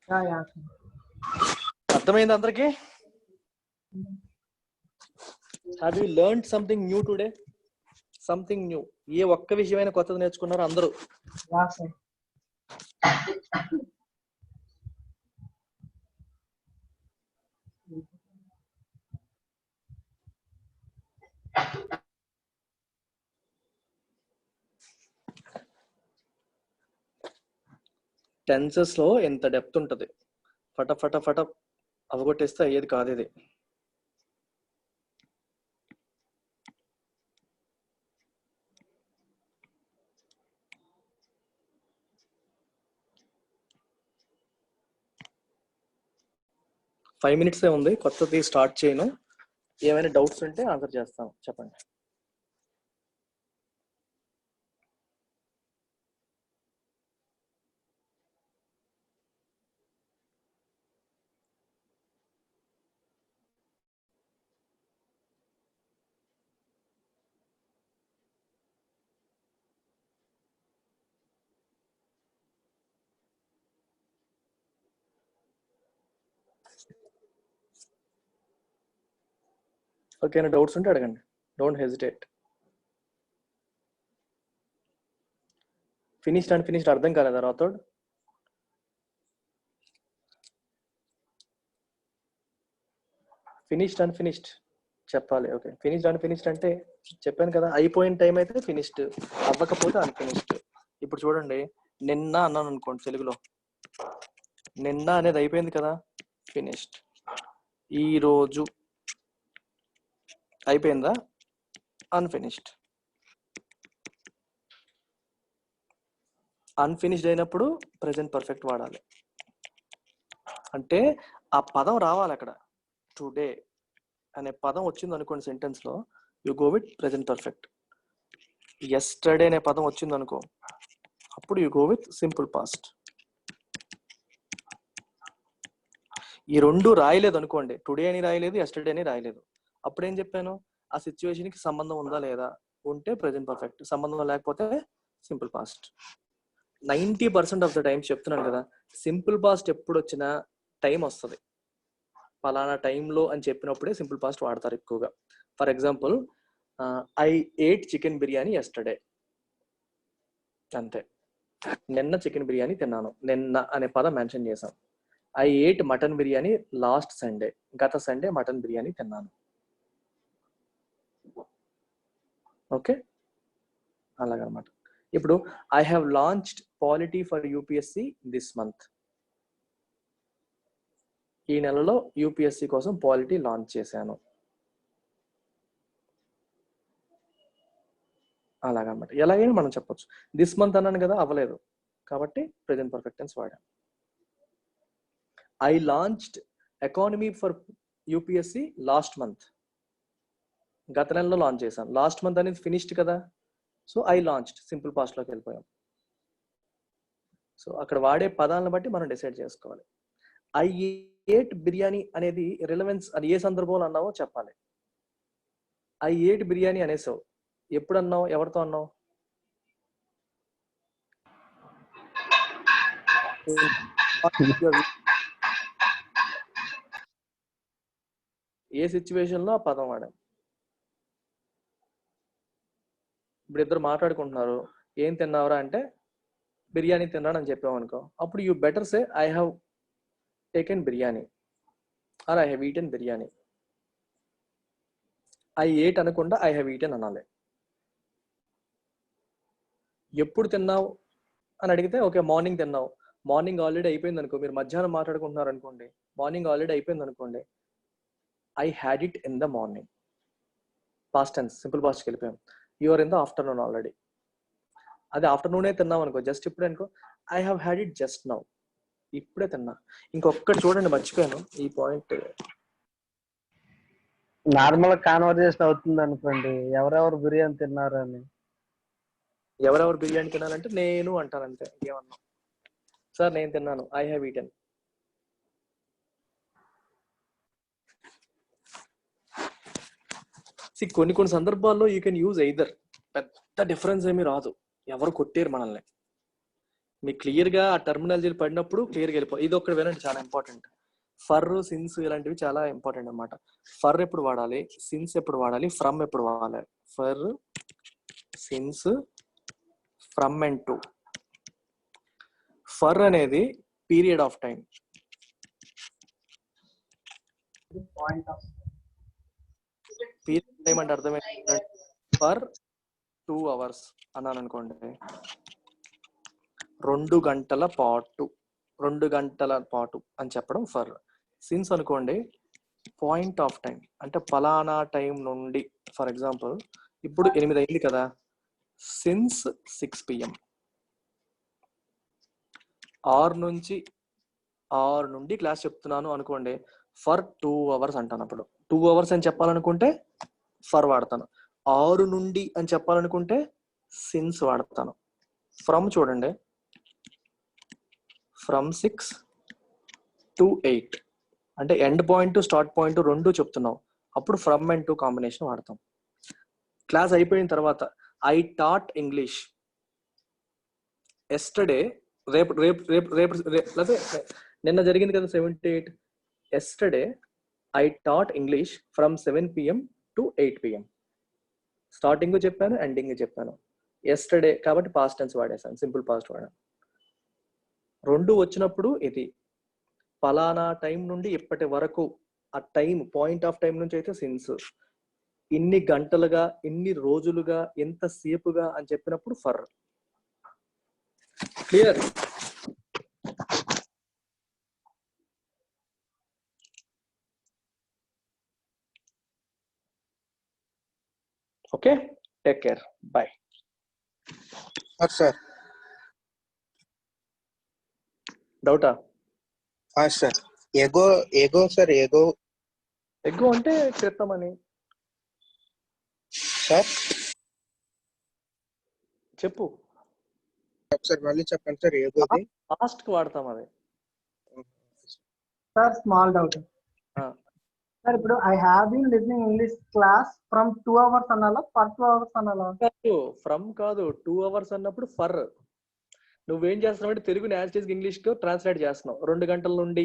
Yeah. అర్థమైంది అందరికి? Have you learned something new today? Something new. ఏ ఒక్క విషయమైనా కొత్తది నేర్చుకున్నారో అందరూ? Yeah, sir. టెన్సెస్ లో ఎంత డెప్త్ ఉంటది, ఫట అవగొట్టేస్తే అయ్యేది కాదు ఇది. ఫైవ్ మినిట్సే ఉంది, కొత్తది స్టార్ట్ చేయను. ఏమైనా డౌట్స్ ఉంటే ఆన్సర్ చేస్తాను, చెప్పండి. ఓకేనా? డౌట్స్ ఉంటే అడగండి, డోంట్ హెజిటేట్. ఫినిష్డ్ అర్థం కాలేదా రాథోడ్? ఫినిష్డ్ చెప్పాలి. ఓకే, ఫినిష్డ్ అంటే చెప్పాను కదా, అయిపోయిన టైం అయితే ఫినిష్డ్, అవ్వకపోతే అన్ఫినిష్డ్. ఇప్పుడు చూడండి, నిన్న అన్నాను అనుకోండి తెలుగులో, నిన్న అనేది అయిపోయింది కదా, ఫినిష్డ్. ఈ రోజు అయిపోయిందా? అన్ఫినిష్డ్. అన్ఫినిష్డ్ అయినప్పుడు ప్రెజెంట్ పర్ఫెక్ట్ వాడాలి, అంటే ఆ పదం రావాలి అక్కడ. టుడే అనే పదం వచ్చింది అనుకోండి సెంటెన్స్ లో, you go with present perfect. Yesterday అనే పదం వచ్చింది అనుకో, అప్పుడు you go with simple past. ఈ రెండు రాయలేదు అనుకోండి, టుడే అని రాయలేదు, ఎస్టర్డే అని రాయలేదు, అప్పుడు ఏం చెప్పాను? ఆ సిచ్యువేషన్ కి సంబంధం ఉందా లేదా, ఉంటే ప్రెజెంట్ పర్ఫెక్ట్, సంబంధం లేకపోతే simple past. 90% of the times చెప్తున్నాను కదా, సింపుల్ పాస్ట్ ఎప్పుడు వచ్చినా టైం వస్తుంది, పలానా టైంలో అని చెప్పినప్పుడే సింపుల్ పాస్ట్ వాడతారు ఎక్కువగా. For example, I ate chicken biryani yesterday, అంతే. నిన్న చికెన్ బిర్యానీ తిన్నాను, నిన్న అనే పదం మెన్షన్ చేశాం. I ate mutton biryani last Sunday. గత సండే మటన్ బిర్యానీ తిన్నాను. ఓకే, అలాగనమాట. ఇప్పుడు I have launched polity for UPSC this month. ఈ నెలలో యూపీఎస్సి కోసం పాలిటీ లాంచ్ చేశాను. అలాగనమాట. ఎలాగైనా మనం చెప్పొచ్చు. దిస్ మంత్ అన్నాను కదా, అవ్వలేదు కాబట్టి ప్రెజెంట్ పర్ఫెక్ట్ టెన్స్ వాడాను. I launched economy for UPSC last month. గత నెలలో లాంచ్ చేశాను. లాస్ట్ మంత్ అనేది ఫినిష్డ్ కదా, so I launched simple past లోకి వెళ్ళిపోయాం. సో అక్కడ వాడే పదాలను బట్టి మనం డిసైడ్ చేసుకోవాలి. ఐ ఏట్ బిర్యానీ అనేది రిలవెన్స్ అది ఏ సందర్భంలో అన్నావో చెప్పాలి. ఐ ఏట్ బిర్యానీ అనేసావు, ఎప్పుడు అన్నావు, ఎవరితో అన్నావు? ఏ సిచ్యువేషన్ లో ఆ పదం వాడాం? ఇప్పుడు ఇద్దరు మాట్లాడుకుంటున్నారు, ఏం తిన్నావురా అంటే బిర్యానీ తిన్నాను అని చెప్పావు అనుకో, అప్పుడు you better say I have taken biryani or I have eaten biryani. I ate అనకుండా ఐ హ్యావ్ ఈటెన్ అనాలి. ఎప్పుడు తిన్నావు అని అడిగితే ఓకే మార్నింగ్ తిన్నావు, మార్నింగ్ ఆల్రెడీ అయిపోయింది అనుకో, మీరు మధ్యాహ్నం మాట్లాడుకుంటున్నారు అనుకోండి, మార్నింగ్ ఆల్రెడీ అయిపోయింది అనుకోండి, I had it in the morning. Past tense simple పాస్ట్కి వెళ్ళిపోయాం. You are in the afternoon already. అదే ఆఫ్టర్నూనే తిన్నాం అనుకో, జస్ట్ ఇప్పుడే అనుకో, I have had it just now, ఇప్పుడే తిన్నా. ఇంకొకటి చూడండి, మర్చిపోయాను ఈ పాయింట్. నార్మల్ కాన్వర్జేషన్ అవుతుంది అనుకోండి, ఎవరెవరు బిర్యానీ తిన్నారు అని. ఎవరెవరు బిర్యానీ తినాలంటే నేను అంటాను అంతే, ఏమన్నా సార్ నేను తిన్నాను, ఐ హ్యావ్ ఈటెన్. కొన్ని సందర్భాల్లో యూ కెన్ యూజ్ ఎయిదర్, పెద్ద డిఫరెన్స్ ఏమీ రాదు, ఎవరు కొట్టేరు మనల్ని. మీకు క్లియర్ గా ఆ టర్మినాలజీలు పడినప్పుడు క్లియర్గా వెళ్ళిపోయి. ఇది ఒకటి వినండి, చాలా ఇంపార్టెంట్. ఫర్, సిన్స్ ఇలాంటివి చాలా ఇంపార్టెంట్ అనమాట. ఫర్ ఎప్పుడు వాడాలి, సిన్స్ ఎప్పుడు వాడాలి, ఫ్రమ్ ఎప్పుడు వాడాలి. For, since, from and to. For అనేది period of time. Period time అంటే అర్థం ఏంటంటే ఫర్ 2 hours అన్నాను అనుకోండి, 2 గంటల పాటు, 2 గంటల పాటు అని చెప్పడం ఫర్. సిన్స్ అనుకోండి పాయింట్ ఆఫ్ టైం, అంటే పలానా టైం నుండి. ఫర్ ఎగ్జాంపుల్ ఇప్పుడు 8 అయింది కదా, సిన్స్ 6 PM. 6 నుండి క్లాస్ చెప్తున్నాను అనుకోండి, ఫర్ 2 hours అంటాను. అప్పుడు 2 hours అని చెప్పాలనుకుంటే ఫర్ వాడతాను. 6 నుండి అని చెప్పాలనుకుంటే సిన్స్ వాడతాను. ఫ్రమ్ చూడండి, ఫ్రమ్ 6 to 8 అంటే ఎండ్ పాయింట్ స్టార్ట్ పాయింట్ రెండు చెప్తున్నావు, అప్పుడు ఫ్రమ్ అండ్ టు కాంబినేషన్ వాడతాం. క్లాస్ అయిపోయిన తర్వాత ఐ టాట్ ఇంగ్లీష్ ఎస్టర్డే, రేపు రేపు రేపు రేపు లేకపోతే నిన్న జరిగింది కదా 7 to 8. Yesterday I taught English from 7 PM to 8 PM. Starting చెప్పాను, ఎండింగ్ చెప్పాను. ఎస్టర్డే కాబట్టి పాస్ట్ టెన్స్ వాడేసాను, సింపుల్ పాస్ట్ వాడాను. రెండు వచ్చినప్పుడు ఇది పలానా టైం నుండి ఇప్పటి వరకు, ఆ టైం పాయింట్ ఆఫ్ టైం నుంచి అయితే సిన్స్, ఇన్ని గంటలుగా, ఇన్ని రోజులుగా, ఎంత సేపుగా అని చెప్పినప్పుడు for. Clear? Okay, take care, bye. Sir డౌటా? Sir ago ago sir ago ago అంటే క్రితం అని సార్ చెప్పు. ఒకసారి మళ్ళీ చెప్పండి సార్. ఎగోది పాస్ట్ కి వాడతాం అది. సార్ స్మాల్ డౌట్ సార్, ఇప్పుడు I have been listening English class from 2 hours అనాలా, ఫర్ 2 hours అనాలా? ఫ్రమ్ కాదు, 2 hours అన్నప్పుడు ఫర్. నువ్వేం చేస్తున్నావు అంటే తెలుగుని యాజ్ టీజ్ ఇంగ్లీష్ కు ట్రాన్స్లేట్ చేస్తున్నావు. 2 గంటల నుండి,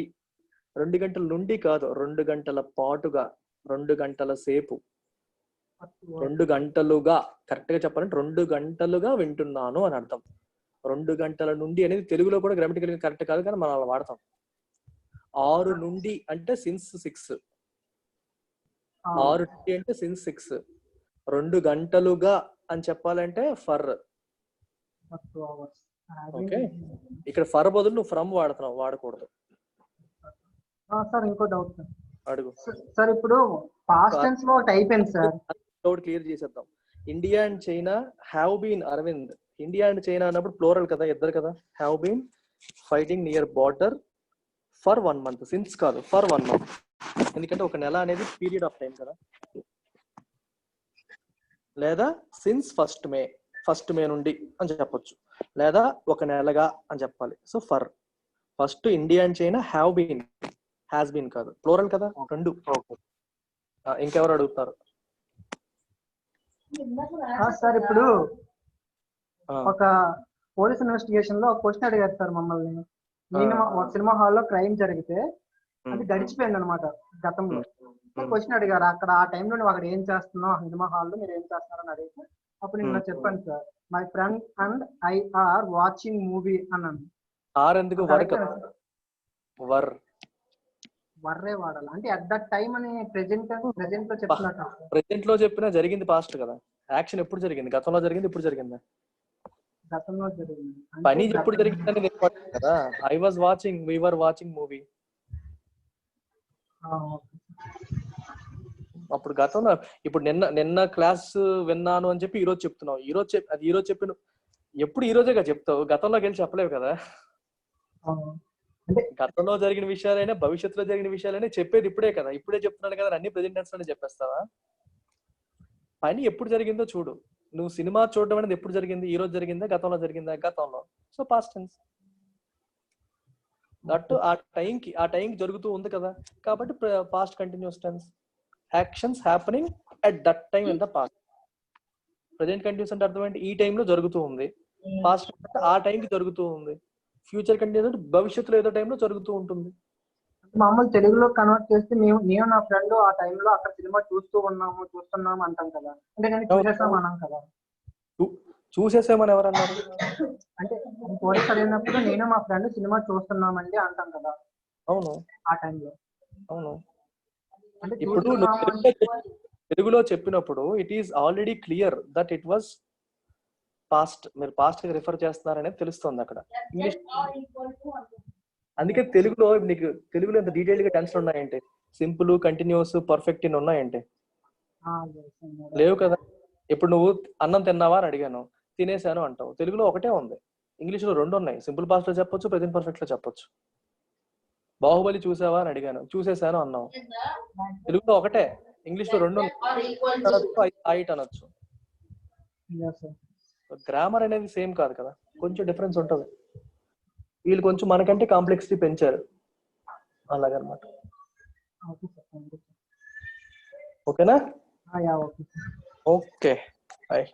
2 గంటల నుండి కాదు, 2 గంటల పాటుగా, 2 గంటల సేపు, 2 గంటలుగా, కరెక్ట్ గా చెప్పాలంటే 2 గంటలుగా వింటున్నాను అని అర్థం. 2 గంటల నుండి అనేది తెలుగులో కూడా గ్రామటికల్ కరెక్ట్ కాదు, కానీ మనం అలా వాడతాం. 6 నుండి అంటే సిన్స్ 6, 6 నుండి అంటే సిన్స్ 6, 2 గంటలుగా అని చెప్పాలంటే ఫర్. 2 hours. ఓకే, ఇక్కడ ఫర్ బదులు నువ్వు ఫ్రమ్ వాడుతున్నావు, వాడకూడదు. సార్ ఇంకో డౌట్ సార్. అడుగు. సార్ ఇప్పుడు పాస్ట్ టెన్స్ లో ఒకటి అయిపోయింది సార్. డౌట్ క్లియర్ చేసేద్దాం. India and China have been, Arvind India and China అన్నప్పుడు ప్లోరల్ కదా, ఇద్దరు కదా. Have been fighting near border for 1 month, since కాదు, ఫర్ 1 month. ఎందుకంటే ఒక నెల అనేది పీరియడ్ ఆఫ్ టైం కదా. లేదా సిన్స్ ఫస్ట్ మే నుండి అని చెప్పొచ్చు, లేదా ఒక నెలగా అని చెప్పాలి. So for. First India and China have been, has been కాదు, ప్లోరల్ కదా రెండు. ఇంకెవరు అడుగుతారు? సార్ ఇప్పుడు ఒక పోలీస్ ఇన్వెస్టిగేషన్ లో ఒక క్వశ్చన్ అడిగారు సార్ మమ్మల్ని. నేను ఒక సినిమా హాల్లో క్రైమ్ జరిగితే అది గడిచిపోయింది అనమాట గతంలో. క్వశ్చన్ అడిగారు అక్కడ ఆ టైంలో నువ్వు అక్కడ ఏం చేస్తున్నావు, ఆ సినిమా హాల్లో మీరు ఏం చేస్తున్నారు అని అడిగితే అప్పుడు నేను చెప్పాను sir, my friend and I are watching movie అన్నాను. ఆర్ ఎందుకు? వర్ కదా, వర్. వర్రే వాడాలి అంటే అట్ దట్ టైం అని ప్రెజెంట్ లో చెప్తున్నట్టు. ప్రెజెంట్ లో చెప్పినా జరిగింది పాస్ట్ కదా. యాక్షన్ ఎప్పుడు జరిగింది? గతంలో జరిగింది, ఇప్పుడు జరిగిందా? గతంలో జరిగింది. పని ఎప్పుడు జరిగింది అనేది ఇంపార్టెంట్ కదా. I was watching, we were watching movie. అప్పుడు గతంలో, ఇప్పుడు నిన్న క్లాస్ విన్నాను అని చెప్పి ఈ రోజు చెప్తున్నావు. ఈ రోజు చెప్పిన ఎప్పుడు ఈ రోజేగా చెప్తావు, గతంలోకి వెళ్ళి చెప్పలేవు కదా. గతంలో జరిగిన విషయాలైనా భవిష్యత్తులో జరిగిన విషయాలైనా చెప్పేది ఇప్పుడే కదా. ఇప్పుడే చెప్తున్నాను కదా, అన్ని ప్రెజెంట్ టెన్స్ లోనే చెప్పేస్తావా? పని ఎప్పుడు జరిగిందో చూడు. నువ్వు సినిమా చూడడం అనేది ఎప్పుడు జరిగింది? ఈ రోజు జరిగిందా, గతంలో జరిగిందా? గతంలో. So past tense. దట్ ఆ టైంకి జరుగుతూ ఉంది కదా, కాబట్టి past continuous tense. Actions happening at that time in the past. Present continuous అంటే అర్థం ఏంటి? ఈ టైంలో జరుగుతూ ఉంది. పాస్ట్ అంటే ఆ టైంకి జరుగుతూ ఉంది. ఫ్యూచర్ కంటిన్యూస్ అంటే భవిష్యత్తులో ఏదో టైంలో జరుగుతూ ఉంటుంది. మామూలు తెలుగులో కన్వర్ట్ చేస్తే నేను నా ఫ్రెండ్ ఆ టైంలో అక్కడ సినిమా చూస్తున్నాము అంటాం కదా. అంటే కానీ చూసేసాం అన్నాం కదా. చూసేసామని ఎవరన్నారు? అంటే పోలీస్ అడిగినప్పుడు నేను మా ఫ్రెండ్ సినిమా చూస్తున్నామండి అంటాం కదా. అవును, ఆ టైంలో. అవును. అంటే ఇప్పుడు తెలుగులో చెప్పినప్పుడు it is already clear that it was past. మీరు పాస్ట్ కి రిఫర్ చేస్తున్నారనేది తెలుస్తుంది అక్కడ. ఇంగ్లీష్ అందుకే తెలుగులో ఎంత డీటెయిల్ గా టెన్స్ ఉన్నాయంటే, సింపుల్, కంటిన్యూస్, పర్ఫెక్ట్ ఇన్ ఉన్నాయంటే లేవు కదా. ఇప్పుడు నువ్వు అన్నం తిన్నావా అని అడిగాను, తినేసాను అంటావు. తెలుగులో ఒకటే ఉంది, ఇంగ్లీష్ లో 2 ఉన్నాయి. సింపుల్ పాస్ట్ లో చెప్పొచ్చు, ప్రెజెంట్ పర్ఫెక్ట్ లో చెప్పొచ్చు. బాహుబలి చూసావా అని అడిగాను, చూసేసాను అన్నావు. తెలుగులో ఒకటే, ఇంగ్లీష్ లో 2 ఉన్నాయి, అనొచ్చు. గ్రామర్ అనేది సేమ్ కాదు కదా, కొంచెం డిఫరెన్స్ ఉంటుంది. వీళ్ళు కొంచెం మనకంటే కాంప్లెక్సిటీ పెంచారు, అలాగనమాట. ఓకేనా? Okay, bye.